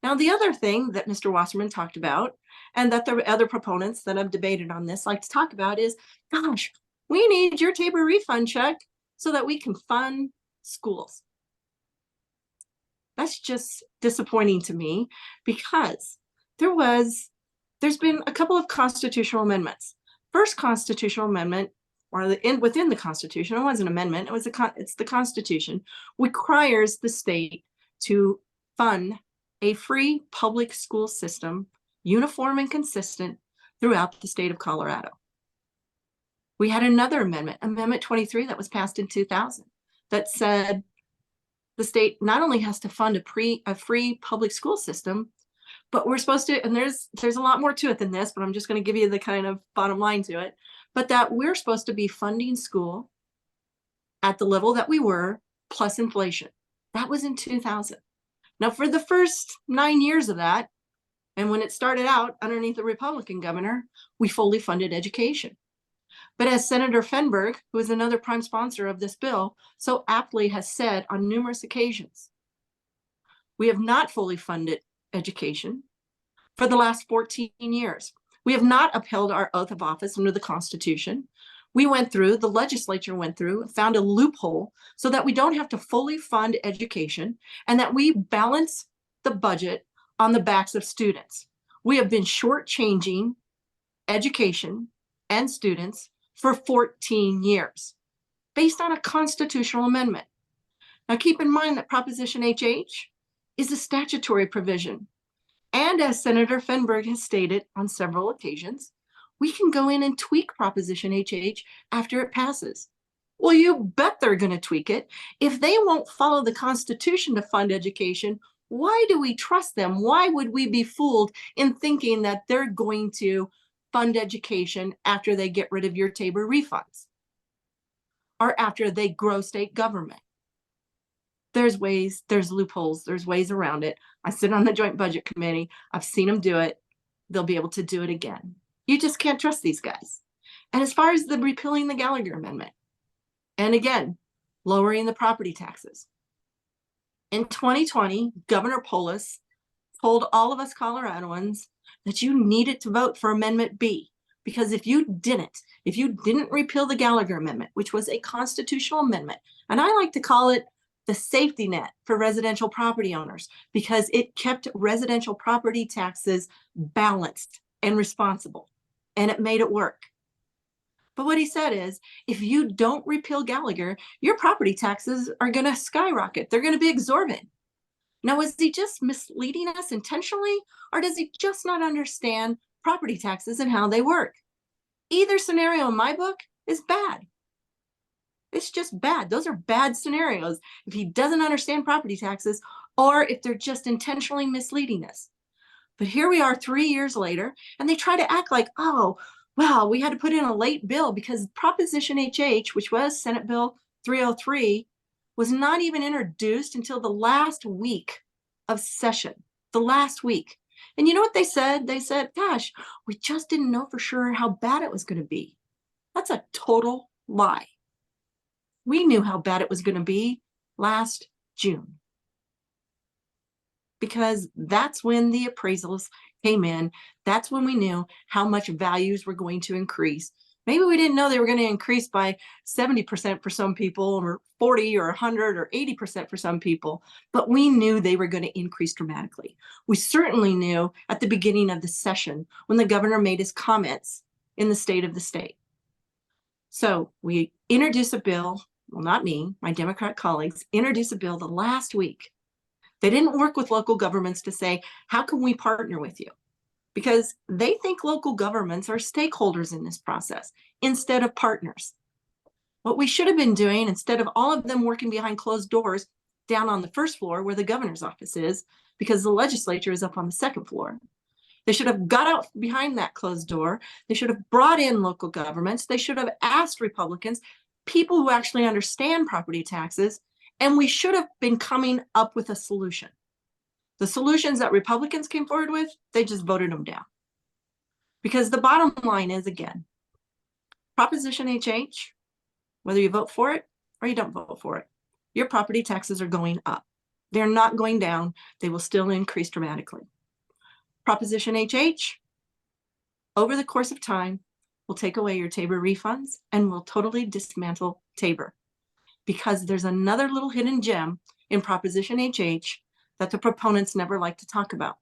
Now, the other thing that Mr. Wasserman talked about, and that the other proponents that have debated on this like to talk about is, gosh, we need your Tabor refund check so that we can fund schools. That's just disappointing to me, because there's been a couple of constitutional amendments. First constitutional amendment, or within the Constitution, it wasn't an amendment, it's the Constitution, requires the state to fund a free public school system, uniform and consistent throughout the state of Colorado. We had another amendment, Amendment 23, that was passed in 2000, that said the state not only has to fund a free public school system, but we're supposed to, and there's a lot more to it than this, but I'm just going to give you the kind of bottom line to it, but that we're supposed to be funding school at the level that we were plus inflation. That was in 2000. Now, for the first 9 years of that, and when it started out underneath the Republican governor, we fully funded education. But as Senator Fenberg, who is another prime sponsor of this bill, so aptly has said on numerous occasions, we have not fully funded education for the last 14 years. We have not upheld our oath of office under the Constitution. We went through, the legislature went through, found a loophole so that we don't have to fully fund education and that we balance the budget on the backs of students. We have been shortchanging education and students for 14 years based on a constitutional amendment. Now keep in mind that Proposition HH is a statutory provision. And as Senator Fenberg has stated on several occasions, we can go in and tweak Proposition HH after it passes. Well, you bet they're going to tweak it. If they won't follow the Constitution to fund education, why do we trust them? Why would we be fooled in thinking that they're going to fund education after they get rid of your Tabor refunds or after they grow state government? There's ways, there's loopholes, there's ways around it. I sit on the Joint Budget Committee. I've seen them do it. They'll be able to do it again. You just can't trust these guys. And as far as the repealing the Gallagher Amendment, and again, lowering the property taxes. In 2020, Governor Polis told all of us Coloradoans that you needed to vote for Amendment B, because if you didn't repeal the Gallagher Amendment, which was a constitutional amendment, and I like to call it the safety net for residential property owners, because it kept residential property taxes balanced and responsible, and it made it work. But what he said is, if you don't repeal Gallagher, your property taxes are going to skyrocket. They're going to be exorbitant. Now, is he just misleading us intentionally, or does he just not understand property taxes and how they work? Either scenario in my book is bad. It's just bad. Those are bad scenarios if he doesn't understand property taxes, or if they're just intentionally misleading us. But here we are 3 years later, and they try to act like, oh, well, we had to put in a late bill because Proposition HH, which was Senate Bill 303, was not even introduced until the last week of session, the last week. And you know what they said? They said, gosh, we just didn't know for sure how bad it was going to be. That's a total lie. We knew how bad it was going to be last June. because that's when the appraisals came in. That's when we knew how much values were going to increase. Maybe we didn't know they were going to increase by 70% for some people, or 40 or 100 or 80% for some people, but we knew they were going to increase dramatically. We certainly knew at the beginning of the session when the governor made his comments in the state of the state. So we introduced a bill, well, not me, my Democrat colleagues introduced a bill the last week. They didn't work with local governments to say, how can we partner with you? Because they think local governments are stakeholders in this process instead of partners. What we should have been doing, instead of all of them working behind closed doors down on the first floor where the governor's office is, because the legislature is up on the second floor, they should have got out behind that closed door. They should have brought in local governments. They should have asked Republicans, people who actually understand property taxes, and we should have been coming up with a solution. The solutions that Republicans came forward with, they just voted them down. Because the bottom line is, again, Proposition HH, whether you vote for it or you don't vote for it, your property taxes are going up. They're not going down. They will still increase dramatically. Proposition HH, over the course of time, will take away your Tabor refunds and will totally dismantle Tabor. Because there's another little hidden gem in Proposition HH that the proponents never like to talk about.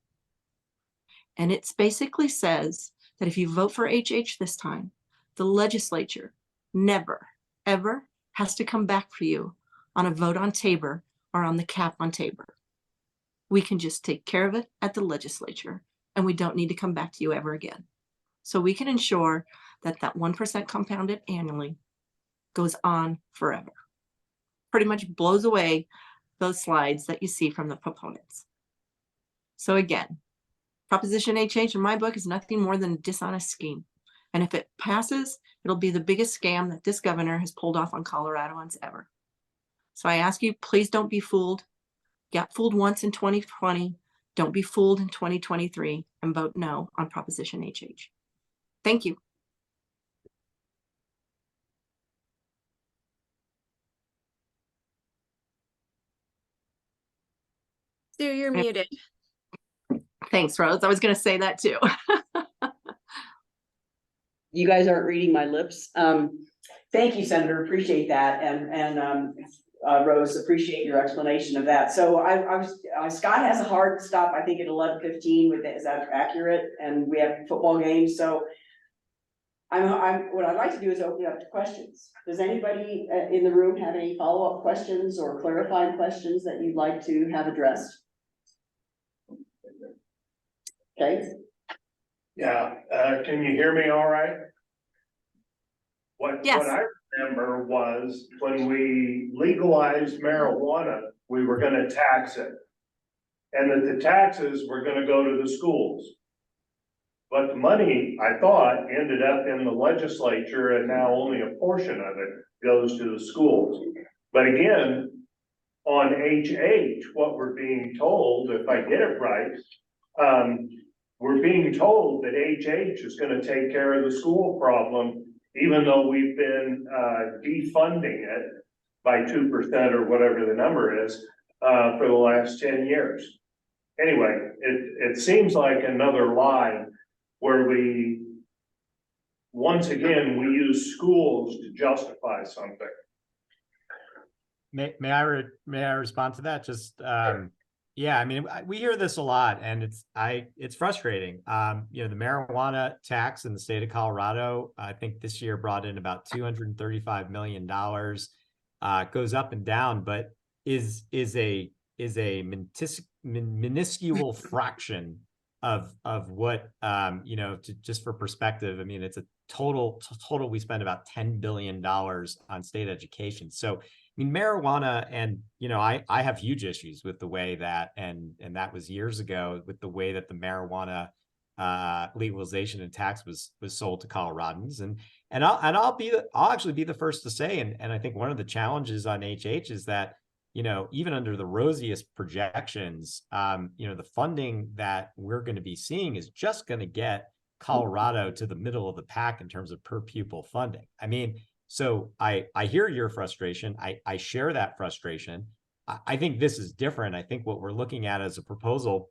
And it basically says that if you vote for HH this time, the legislature never, ever has to come back for you on a vote on Tabor or on the cap on Tabor. We can just take care of it at the legislature, and we don't need to come back to you ever again. So we can ensure that that 1% compounded annually goes on forever. Pretty much blows away those slides that you see from the proponents. So again, Proposition HH in my book is nothing more than a dishonest scheme. And if it passes, it'll be the biggest scam that this governor has pulled off on Coloradoans ever. So I ask you, please don't be fooled. Got fooled once in 2020. Don't be fooled in 2023 and vote no on Proposition HH. Thank you. Sue, you're muted. Thanks, Rose. I was going to say that too. You guys aren't reading my lips. Thank you, Senator. Appreciate that. And Rose, appreciate your explanation of that. So Scott has a hard stop, I think, at 11:15 with it. Is that accurate? And we have football games. So what I'd like to do is open it up to questions. Does anybody in the room have any follow-up questions or clarifying questions that you'd like to have addressed? Okay. Yeah, can you hear me all right? Yes. What I remember was when we legalized marijuana, we were gonna tax it. And that the taxes were gonna go to the schools. But the money, I thought, ended up in the legislature, and now only a portion of it goes to the schools. But again, on HH, what we're being told, if I get it right, we're being told that HH is going to take care of the school problem, even though we've been defunding it by 2% or whatever the number is for the last 10 years. Anyway, it seems like another lie where once again, we use schools to justify something. May I respond to that? Just yeah, I mean, we hear this a lot, and it's frustrating. You know, the marijuana tax in the state of Colorado, I think this year brought in about $235 million. Goes up and down, but is a minuscule fraction of what you know, just for perspective. I mean, it's a total we spend about $10 billion on state education. So I mean, marijuana, and you know, I have huge issues with the way that, and that was years ago, with the way that the marijuana legalization and tax was sold to Coloradans, and I'll actually be the first to say, and I think one of the challenges on HH is that, you know, even under the rosiest projections, you know, the funding that we're going to be seeing is just going to get Colorado to the middle of the pack in terms of per pupil funding. I mean, so I hear your frustration. I share that frustration. I think this is different. I think what we're looking at as a proposal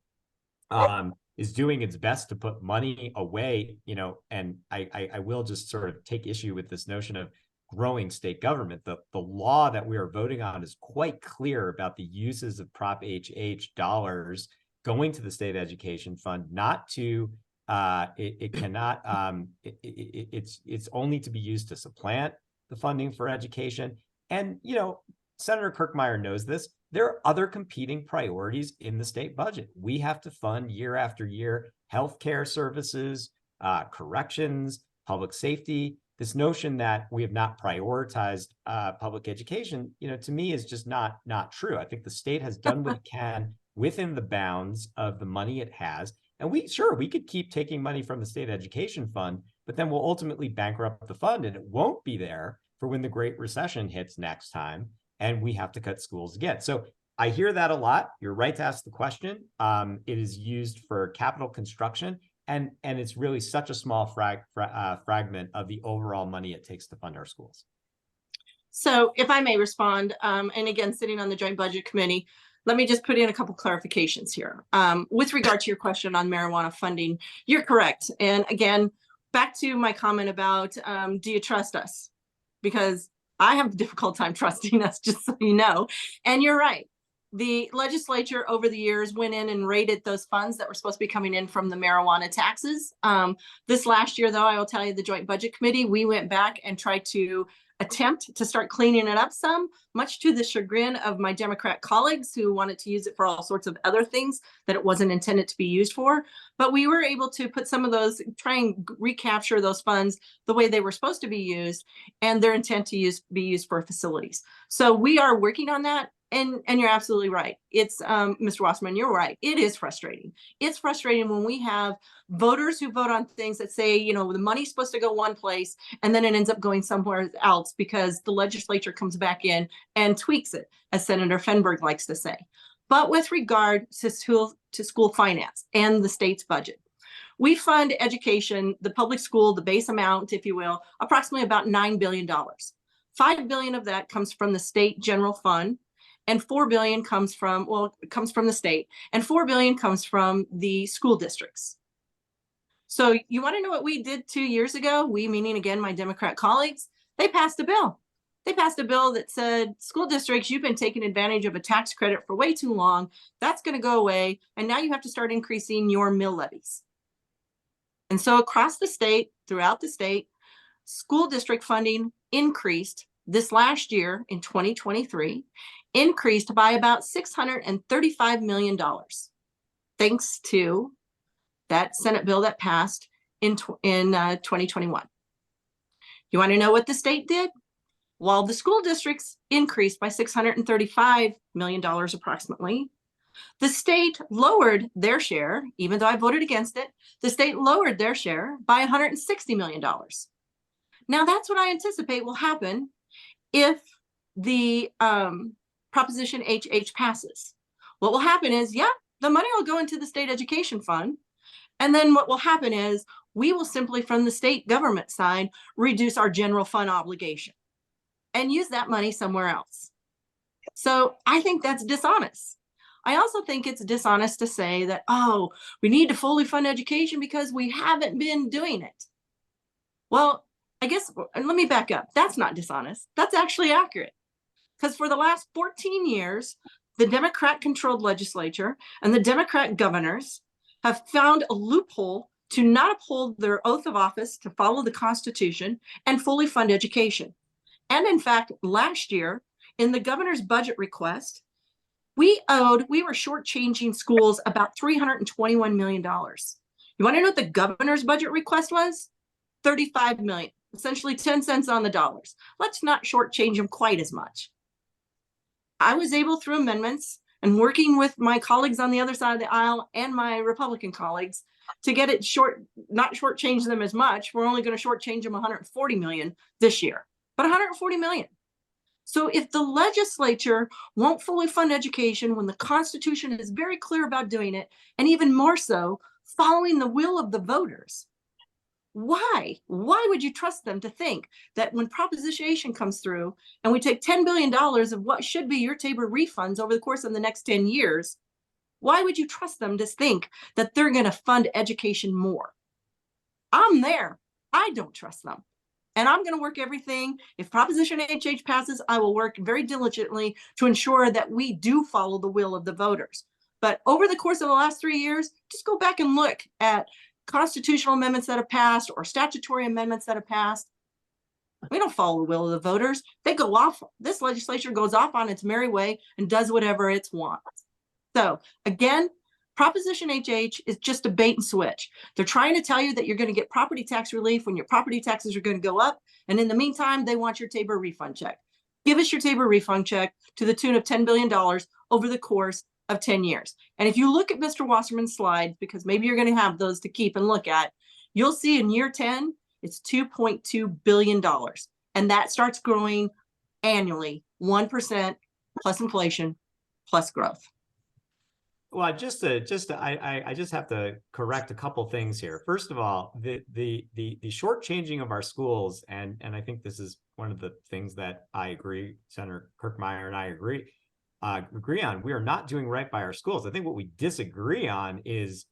is doing its best to put money away, you know, and I will just sort of take issue with this notion of growing state government. The law that we are voting on is quite clear about the uses of Prop HH dollars going to the state education fund, not to it's only to be used to supplant the funding for education. And, you know, Senator Kirkmeyer knows this. There are other competing priorities in the state budget. We have to fund year after year healthcare services, corrections, public safety. This notion that we have not prioritized public education, you know, to me is just not true. I think the state has done what it can within the bounds of the money it has. And we could keep taking money from the state education fund, but then we'll ultimately bankrupt the fund and it won't be there for when the Great Recession hits next time and we have to cut schools again. So I hear that a lot. You're right to ask the question. It is used for capital construction, and it's really such a small fragment of the overall money it takes to fund our schools. So if I may respond, and again, sitting on the Joint Budget Committee, let me just put in a couple clarifications here. With regard to your question on marijuana funding, you're correct. And again, back to my comment about, do you trust us? Because I have a difficult time trusting us, just so you know. And you're right. The legislature over the years went in and raided those funds that were supposed to be coming in from the marijuana taxes. This last year, though, I will tell you, the Joint Budget Committee, we went back and tried to attempt to start cleaning it up some, much to the chagrin of my Democrat colleagues who wanted to use it for all sorts of other things that it wasn't intended to be used for. But we were able to put some of those, try and recapture those funds the way they were supposed to be used and their intent to be used for facilities. So we are working on that. And you're absolutely right. It's Mr. Wasserman, you're right. It is frustrating. It's frustrating when we have voters who vote on things that say, you know, the money's supposed to go one place and then it ends up going somewhere else because the legislature comes back in and tweaks it, as Senator Fenberg likes to say. But with regard to school finance and the state's budget, we fund education, the public school, the base amount, if you will, approximately about $9 billion. $5 billion of that comes from the state general fund. And $4 billion comes from the state, and $4 billion comes from the school districts. So you want to know what we did 2 years ago? We, meaning again, my Democrat colleagues, they passed a bill. They passed a bill that said, school districts, you've been taking advantage of a tax credit for way too long. That's going to go away. And now you have to start increasing your mill levies. And so across the state, throughout the state, school district funding increased this last year in 2023, increased by about $635 million, thanks to that Senate bill that passed in 2021. You want to know what the state did? While the school districts increased by $635 million approximately, the state lowered their share, even though I voted against it, the state lowered their share by $160 million. Now that's what I anticipate will happen if the Proposition HH passes. What will happen is, yeah, the money will go into the state education fund. And then what will happen is we will simply, from the state government side, reduce our general fund obligation and use that money somewhere else. So I think that's dishonest. I also think it's dishonest to say that, oh, we need to fully fund education because we haven't been doing it. Well, I guess, let me back up. That's not dishonest. That's actually accurate. Because for the last 14 years, the Democrat-controlled legislature and the Democrat governors have found a loophole to not uphold their oath of office to follow the Constitution and fully fund education. And in fact, last year, in the governor's budget request, we were shortchanging schools about $321 million. You want to know what the governor's budget request was? $35 million, essentially 10 cents on the dollars. Let's not shortchange them quite as much. I was able, through amendments and working with my colleagues on the other side of the aisle and my Republican colleagues, to get it not shortchange them as much. We're only going to shortchange them $140 million this year, but $140 million. So if the legislature won't fully fund education when the Constitution is very clear about doing it, and even more so, following the will of the voters, Why? Why would you trust them to think that when proposition comes through and we take $10 billion of what should be your Tabor refunds over the course of the next 10 years, why would you trust them to think that they're going to fund education more? I'm there. I don't trust them. And I'm going to work everything. If Proposition HH passes, I will work very diligently to ensure that we do follow the will of the voters. But over the course of the last 3 years, just go back and look at constitutional amendments that have passed or statutory amendments that have passed. We don't follow the will of the voters. They go off. This legislature goes off on its merry way and does whatever it wants. So again, Proposition HH is just a bait and switch. They're trying to tell you that you're going to get property tax relief when your property taxes are going to go up. And in the meantime, they want your Tabor refund check. Give us your Tabor refund check to the tune of $10 billion over the course of 10 years. And if you look at Mr. Wasserman's slides, because maybe you're going to have those to keep and look at, you'll see in year 10, it's $2.2 billion. And that starts growing annually, 1% plus inflation plus growth. Well, I just have to correct a couple things here. First of all, the shortchanging of our schools, and I think this is one of the things that I agree, Senator Kirkmeyer and I agree on. We are not doing right by our schools. I think what we disagree on is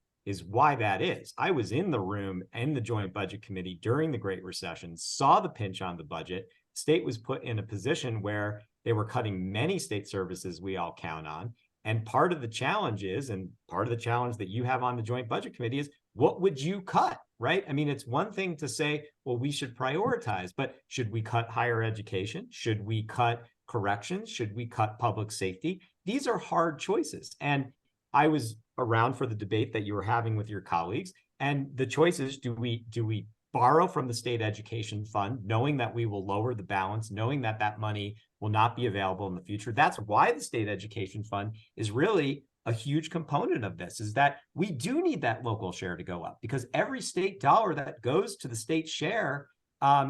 why that is. I was in the room in the Joint Budget Committee during the Great Recession, saw the pinch on the budget. State was put in a position where they were cutting many state services we all count on. And part of the challenge is, and part of the challenge that you have on the Joint Budget Committee is, what would you cut, right? I mean, it's one thing to say, well, we should prioritize, but should we cut higher education? Should we cut corrections? Should we cut public safety? These are hard choices. And I was around for the debate that you were having with your colleagues. And the choice is, do we borrow from the state education fund, knowing that we will lower the balance, knowing that that money will not be available in the future? That's why the state education fund is really a huge component of this, is that we do need that local share to go up, because every state dollar that goes to the state share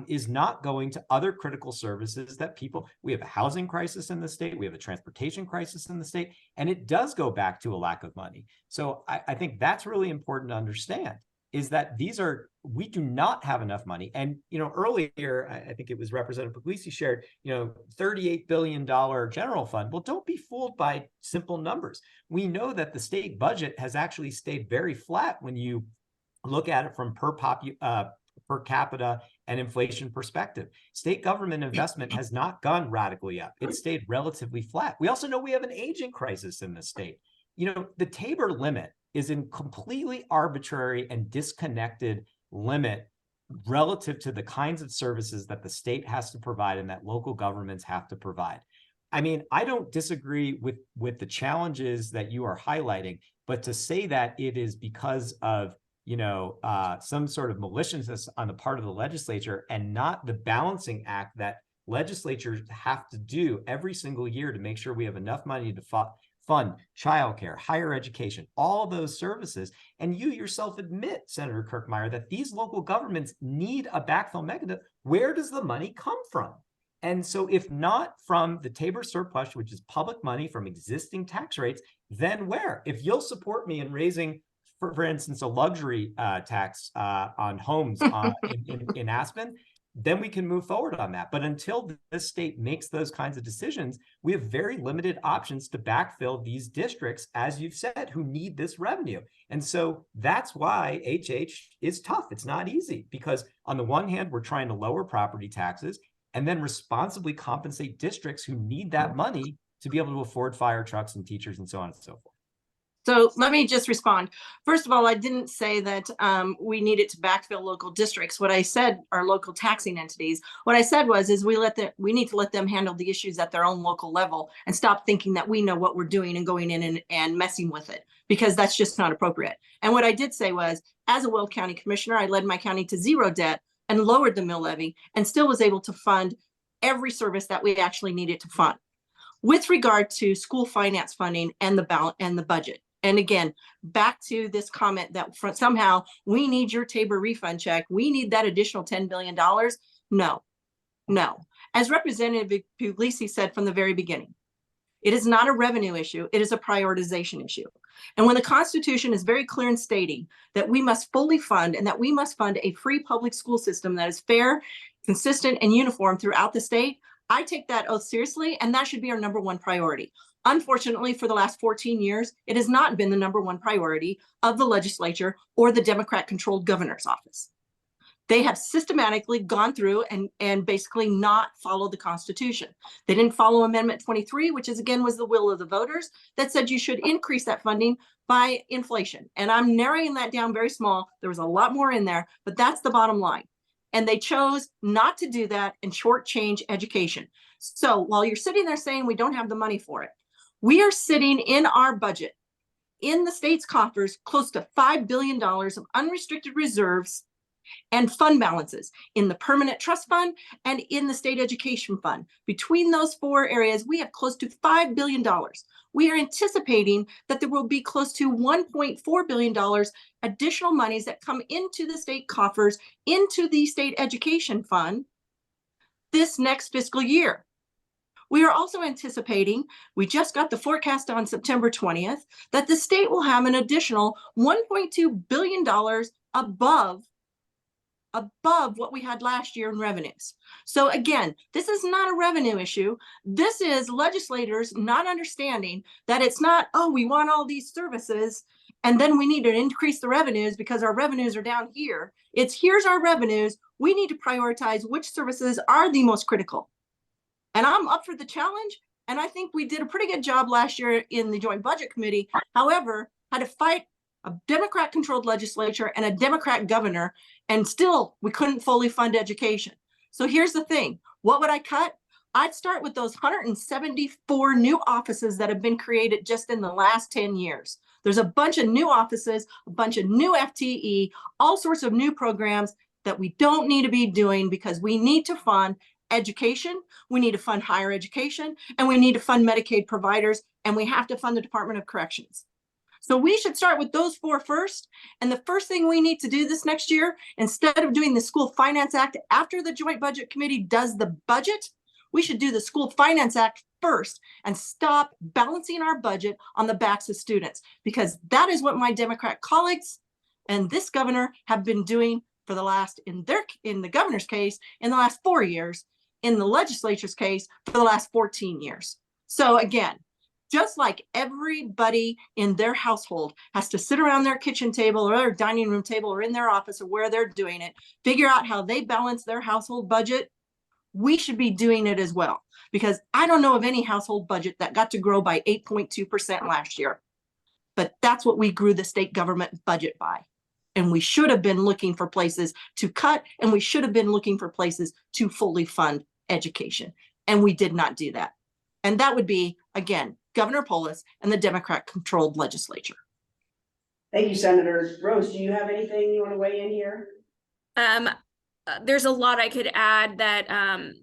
is not going to other critical services that people, we have a housing crisis in the state, we have a transportation crisis in the state, and it does go back to a lack of money. So I think that's really important to understand, is that we do not have enough money. And, earlier, I think it was Representative Pugliese shared, $38 billion general fund. Well, don't be fooled by simple numbers. We know that the state budget has actually stayed very flat when you look at it from per capita and inflation perspective. State government investment has not gone radically up. It stayed relatively flat. We also know we have an aging crisis in the state. The Tabor limit is in completely arbitrary and disconnected limit relative to the kinds of services that the state has to provide and that local governments have to provide. I mean, I don't disagree with the challenges that you are highlighting, but to say that it is because of some sort of maliciousness on the part of the legislature and not the balancing act that legislatures have to do every single year to make sure we have enough money to fund childcare, higher education, all those services. And you yourself admit, Senator Kirkmeyer, that these local governments need a backfill mechanism. Where does the money come from? And so if not from the Tabor surplus, which is public money from existing tax rates, then where? If you'll support me in raising, for instance, a luxury tax on homes in Aspen, then we can move forward on that. But until this state makes those kinds of decisions, we have very limited options to backfill these districts, as you've said, who need this revenue. And so that's why HH is tough. It's not easy, because on the one hand, we're trying to lower property taxes and then responsibly compensate districts who need that money to be able to afford fire trucks and teachers and so on and so forth. So let me just respond. First of all, I didn't say that we needed to backfill local districts. What I said are local taxing entities. What I said is we need to let them handle the issues at their own local level and stop thinking that we know what we're doing and going in and messing with it, because that's just not appropriate. And what I did say was, as a Will County Commissioner, I led my county to zero debt and lowered the mill levy and still was able to fund every service that we actually needed to fund. With regard to school finance funding and the budget. And again, back to this comment that somehow we need your Tabor refund check, we need that additional $10 billion. No. As Representative Pugliese said from the very beginning, It is not a revenue issue. It is a prioritization issue. And when the Constitution is very clear in stating that we must fully fund and that we must fund a free public school system that is fair, consistent, and uniform throughout the state, I take that oath seriously, and that should be our number one priority. Unfortunately, for the last 14 years, it has not been the number one priority of the legislature or the Democrat-controlled governor's office. They have systematically gone through and basically not followed the Constitution. They didn't follow Amendment 23, which is again was the will of the voters that said you should increase that funding by inflation. And I'm narrowing that down very small. There was a lot more in there, but that's the bottom line. And they chose not to do that and shortchange education. So while you're sitting there saying we don't have the money for it, we are sitting in our budget, in the state's coffers, close to $5 billion of unrestricted reserves and fund balances in the permanent trust fund and in the state education fund. Between those four areas, we have close to $5 billion. We are anticipating that there will be close to $1.4 billion additional monies that come into the state coffers, into the state education fund this next fiscal year. We are also anticipating, we just got the forecast on September 20th, that the state will have an additional $1.2 billion above what we had last year in revenues. So again, this is not a revenue issue. This is legislators not understanding that it's not, oh, we want all these services and then we need to increase the revenues because our revenues are down here. It's here's our revenues. We need to prioritize which services are the most critical. And I'm up for the challenge. And I think we did a pretty good job last year in the Joint Budget Committee. However, had to fight a Democrat-controlled legislature and a Democrat governor, and still we couldn't fully fund education. So here's the thing. What would I cut? I'd start with those 174 new offices that have been created just in the last 10 years. There's a bunch of new offices, a bunch of new FTE, all sorts of new programs that we don't need to be doing because we need to fund education, we need to fund higher education, and we need to fund Medicaid providers, and we have to fund the Department of Corrections. So we should start with those four first. And the first thing we need to do this next year, instead of doing the School Finance Act after the Joint Budget Committee does the budget, we should do the School Finance Act first and stop balancing our budget on the backs of students, because that is what my Democrat colleagues and this governor have been doing for the last, in the governor's case, in the last 4 years, in the legislature's case, for the last 14 years. So again, just like everybody in their household has to sit around their kitchen table or their dining room table or in their office or where they're doing it, figure out how they balance their household budget, we should be doing it as well. Because I don't know of any household budget that got to grow by 8.2% last year. But that's what we grew the state government budget by. And we should have been looking for places to cut, and we should have been looking for places to fully fund education. And we did not do that. And that would be, again, Governor Polis and the Democrat-controlled legislature. Thank you, Senator. Rose, do you have anything you want to weigh in here? There's a lot I could add that,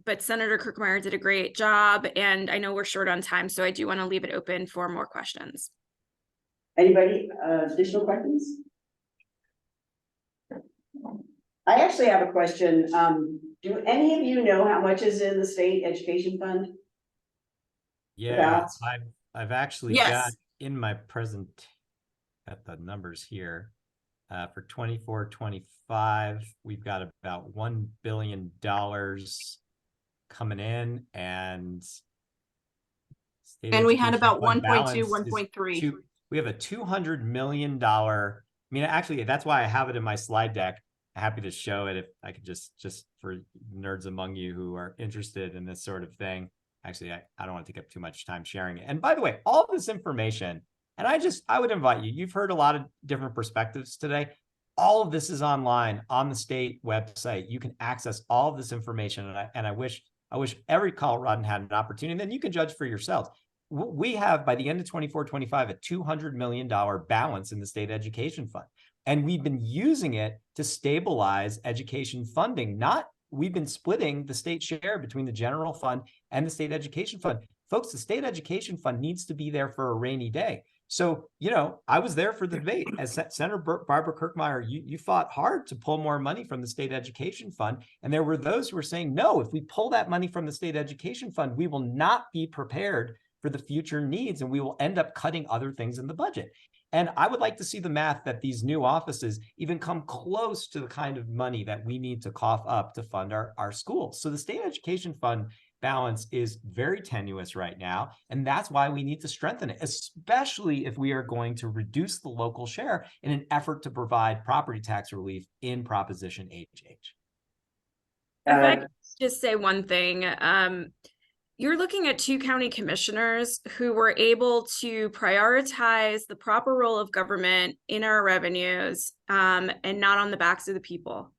but Senator Kirkmeyer did a great job, and I know we're short on time, so I do want to leave it open for more questions. Anybody, additional questions? I actually have a question. Do any of you know how much is in the state education fund? Yeah, I've actually Yes. got in my present at the numbers here. For 24-25, we've got about $1 billion coming in, and we had about 1.2, balance 1.3. We have a $200 million. I mean, actually, that's why I have it in my slide deck. Happy to show it if I could just for nerds among you who are interested in this sort of thing. Actually, I don't want to take up too much time sharing it. And by the way, all this information, and I would invite you, you've heard a lot of different perspectives today. All of this is online on the state website. You can access all of this information. And I wish every Coloradan had an opportunity. And then you can judge for yourselves. We have, by the end of 24-25, a $200 million balance in the state education fund. And we've been using it to stabilize education funding. We've been splitting the state share between the general fund and the state education fund. Folks, the state education fund needs to be there for a rainy day. So, I was there for the debate. As Senator Barbara Kirkmeyer, you fought hard to pull more money from the state education fund. And there were those who were saying, no, if we pull that money from the state education fund, we will not be prepared for the future needs, and we will end up cutting other things in the budget. And I would like to see the math that these new offices even come close to the kind of money that we need to cough up to fund our schools. So the state education fund balance is very tenuous right now, and that's why we need to strengthen it, especially if we are going to reduce the local share in an effort to provide property tax relief in Proposition HH. If I could just say one thing, you're looking at 2 county commissioners who were able to prioritize the proper role of government in our revenues, and not on the backs of the people.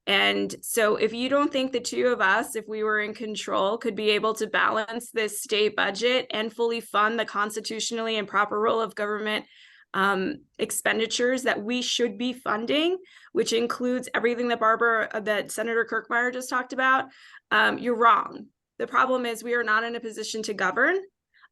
And so if you don't think the 2 of us, if we were in control, could be able to balance this state budget and fully fund the constitutionally and proper role of government expenditures that we should be funding, which includes everything that Senator Kirkmeyer just talked about, you're wrong. The problem is we are not in a position to govern.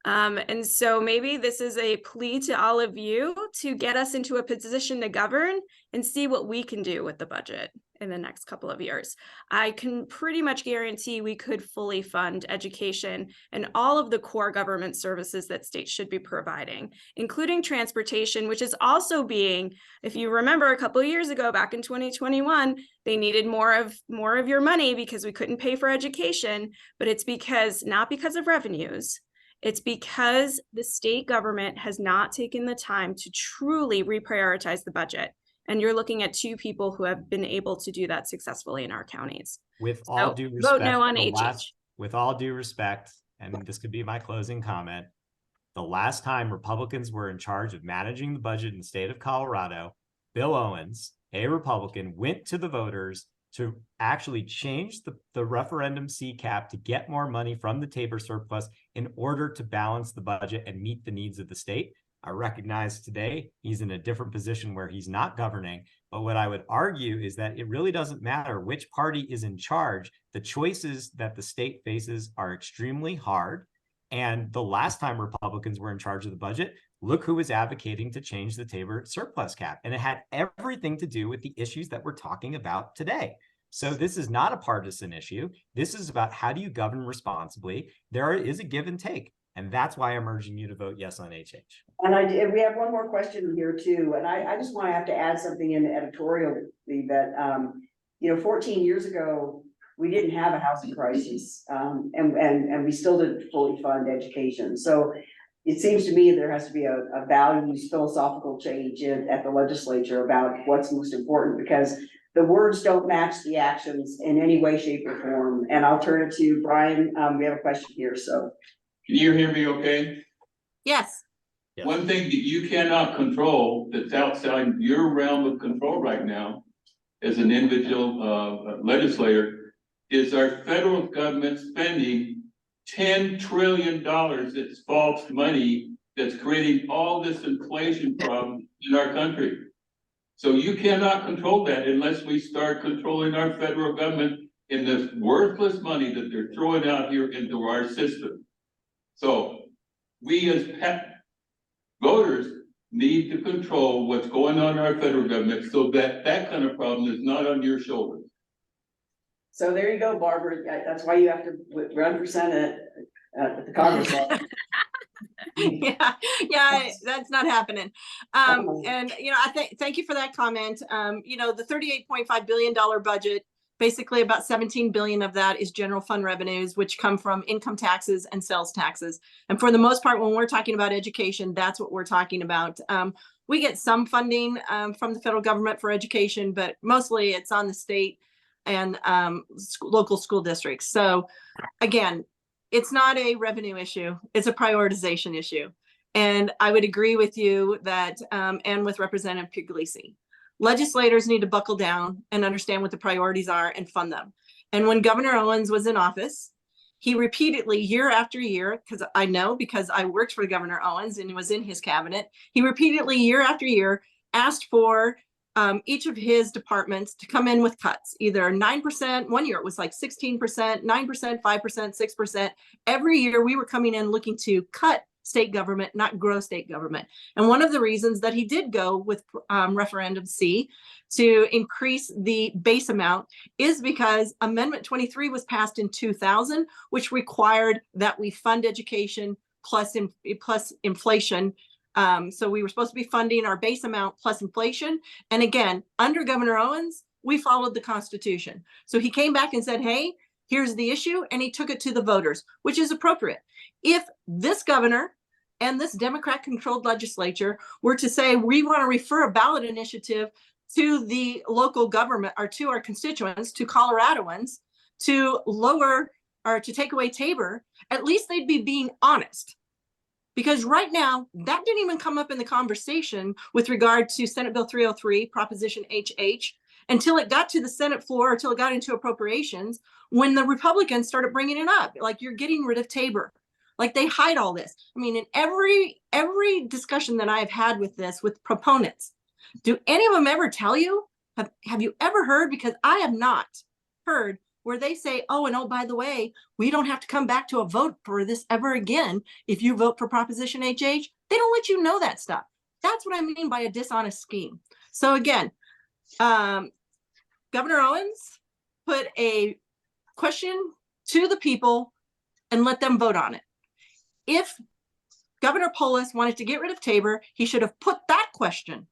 And so maybe this is a plea to all of you to get us into a position to govern and see what we can do with the budget in the next couple of years. I can pretty much guarantee we could fully fund education and all of the core government services that states should be providing, including transportation, which is also being, if you remember a couple of years ago, back in 2021, they needed more of your money because we couldn't pay for education, but it's not because of revenues. It's because the state government has not taken the time to truly reprioritize the budget. And you're looking at 2 people who have been able to do that successfully in our counties. With all due respect, vote no on HH. With all due respect, and this could be my closing comment, the last time Republicans were in charge of managing the budget in the state of Colorado, Bill Owens, a Republican, went to the voters to actually change the referendum C cap to get more money from the Tabor surplus in order to balance the budget and meet the needs of the state. I recognize today he's in a different position where he's not governing, but what I would argue is that it really doesn't matter which party is in charge. The choices that the state faces are extremely hard. And the last time Republicans were in charge of the budget, look who was advocating to change the Tabor surplus cap. And it had everything to do with the issues that we're talking about today. So this is not a partisan issue. This is about how do you govern responsibly. There is a give and take. And that's why I'm urging you to vote yes on HH. And we have one more question here too. And I just want to have to add something in editorially that, 14 years ago, we didn't have a housing crisis, and we still didn't fully fund education. So it seems to me there has to be a values philosophical change at the legislature about what's most important, because the words don't match the actions in any way, shape, or form. And I'll turn it to Brian. We have a question here, so. Can you hear me okay? Yes. Yes. One thing that you cannot control that's outside your realm of control right now as an individual legislator is our federal government spending $10 trillion. It's false money that's creating all this inflation problem in our country. So you cannot control that unless we start controlling our federal government in this worthless money that they're throwing out here into our system. So we as voters need to control what's going on in our federal government so that that kind of problem is not on your shoulders. So there you go, Barbara. That's why you have to run for Senate at the Congress level. Yeah, that's not happening. And I thank you for that comment. The $38.5 billion budget, basically about 17 billion of that is general fund revenues, which come from income taxes and sales taxes. And for the most part, when we're talking about education, that's what we're talking about. We get some funding from the federal government for education, but mostly it's on the state and local school districts. So again, it's not a revenue issue, it's a prioritization issue. And I would agree with you that, and with Representative Pugliese, legislators need to buckle down and understand what the priorities are and fund them. And when Governor Owens was in office, he repeatedly, year after year, because I worked for Governor Owens and was in his cabinet, he repeatedly, year after year, asked for each of his departments to come in with cuts, either 9%, one year it was like 16%, 9%, 5%, 6%. Every year we were coming in looking to cut state government, not grow state government. And one of the reasons that he did go with referendum C to increase the base amount is because Amendment 23 was passed in 2000, which required that we fund education plus inflation. So we were supposed to be funding our base amount plus inflation. And again, under Governor Owens, we followed the Constitution. So he came back and said, hey, here's the issue. And he took it to the voters, which is appropriate. If this governor and this Democrat-controlled legislature were to say, we want to refer a ballot initiative to the local government or to our constituents, to Coloradoans, to lower or to take away Tabor, at least they'd be being honest. Because right now, that didn't even come up in the conversation with regard to Senate Bill 303, Proposition HH, until it got to the Senate floor, until it got into appropriations, when the Republicans started bringing it up. Like, you're getting rid of Tabor. Like, they hide all this. I mean, in every discussion that I've had with this, with proponents, do any of them ever tell you? Have you ever heard? Because I have not heard where they say, oh, and oh, by the way, we don't have to come back to a vote for this ever again if you vote for Proposition HH. They don't let you know that stuff. That's what I mean by a dishonest scheme. So again, Governor Owens put a question to the people and let them vote on it. If Governor Polis wanted to get rid of Tabor, he should have put that question.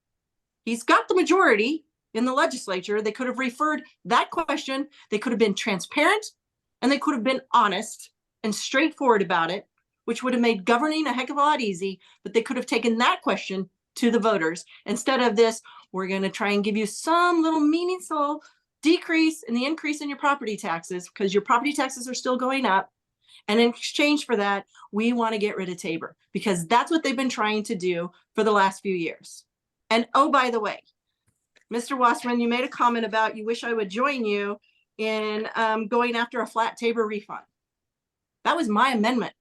He's got the majority in the legislature. They could have referred that question. They could have been transparent, and they could have been honest and straightforward about it, which would have made governing a heck of a lot easy. But they could have taken that question to the voters instead of this. We're going to try and give you some little meaningful decrease in the increase in your property taxes, because your property taxes are still going up. And in exchange for that, we want to get rid of Tabor, because that's what they've been trying to do for the last few years. And oh, by the way, Mr. Wasserman, you made a comment about you wish I would join you in going after a flat Tabor refund. That was my amendment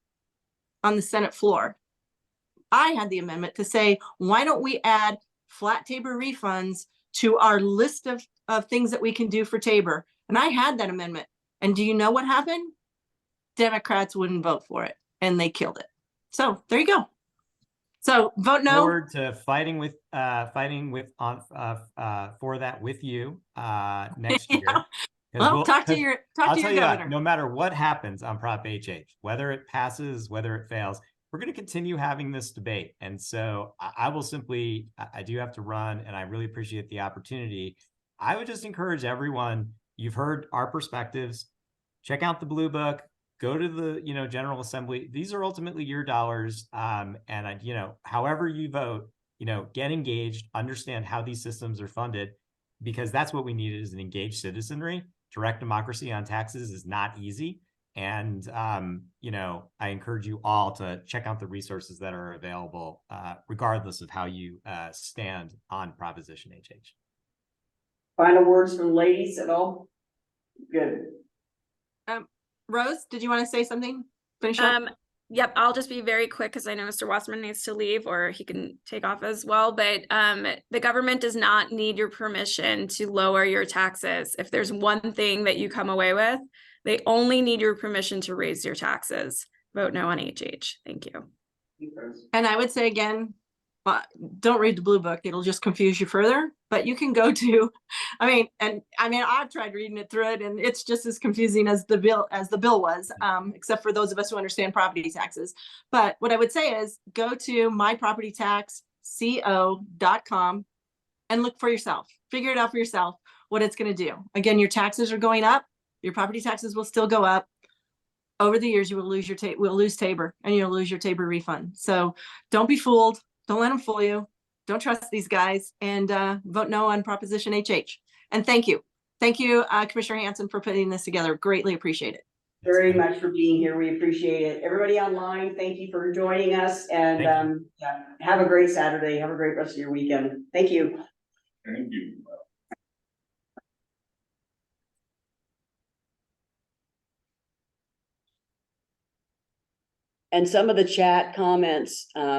on the Senate floor. I had the amendment to say, why don't we add flat Tabor refunds to our list of things that we can do for Tabor? And I had that amendment. And do you know what happened? Democrats wouldn't vote for it, and they killed it. So there you go. So vote no. Forward to fighting for that with you next year. Yeah. Well, talk to your governor. No matter what happens on Prop HH, whether it passes, whether it fails, we're going to continue having this debate. And so I will simply, I do have to run, and I really appreciate the opportunity. I would just encourage everyone, you've heard our perspectives, check out the Blue Book, go to the, General Assembly. These are ultimately your dollars. And however you vote, get engaged, understand how these systems are funded, because that's what we need is an engaged citizenry. Direct democracy on taxes is not easy. And, I encourage you all to check out the resources that are available, regardless of how you stand on Proposition HH. Final words from ladies at all? Good. Rose, did you want to say something? Finish up? Yep, I'll just be very quick because I know Mr. Wasserman needs to leave, or he can take off as well. But the government does not need your permission to lower your taxes. If there's one thing that you come away with, they only need your permission to raise your taxes. Vote no on HH. Thank you. And I would say again, don't read the Blue Book. It'll just confuse you further. But you can go to, I've tried reading it through it, and it's just as confusing as the bill was, except for those of us who understand property taxes. But what I would say is go to mypropertytaxco.com and look for yourself. Figure it out for yourself what it's going to do. Again, your taxes are going up. Your property taxes will still go up. Over the years, you will lose lose Tabor, and you'll lose your Tabor refund. So don't be fooled. Don't let them fool you. Don't trust these guys, and vote no on Proposition HH. And thank you. Thank you, Commissioner Hansen, for putting this together. Greatly appreciate it. Very much for being here. We appreciate it. Everybody online, thank you for joining us, and have a great Saturday. Have a great rest of your weekend. Thank you. Thank you. And some of the chat comments,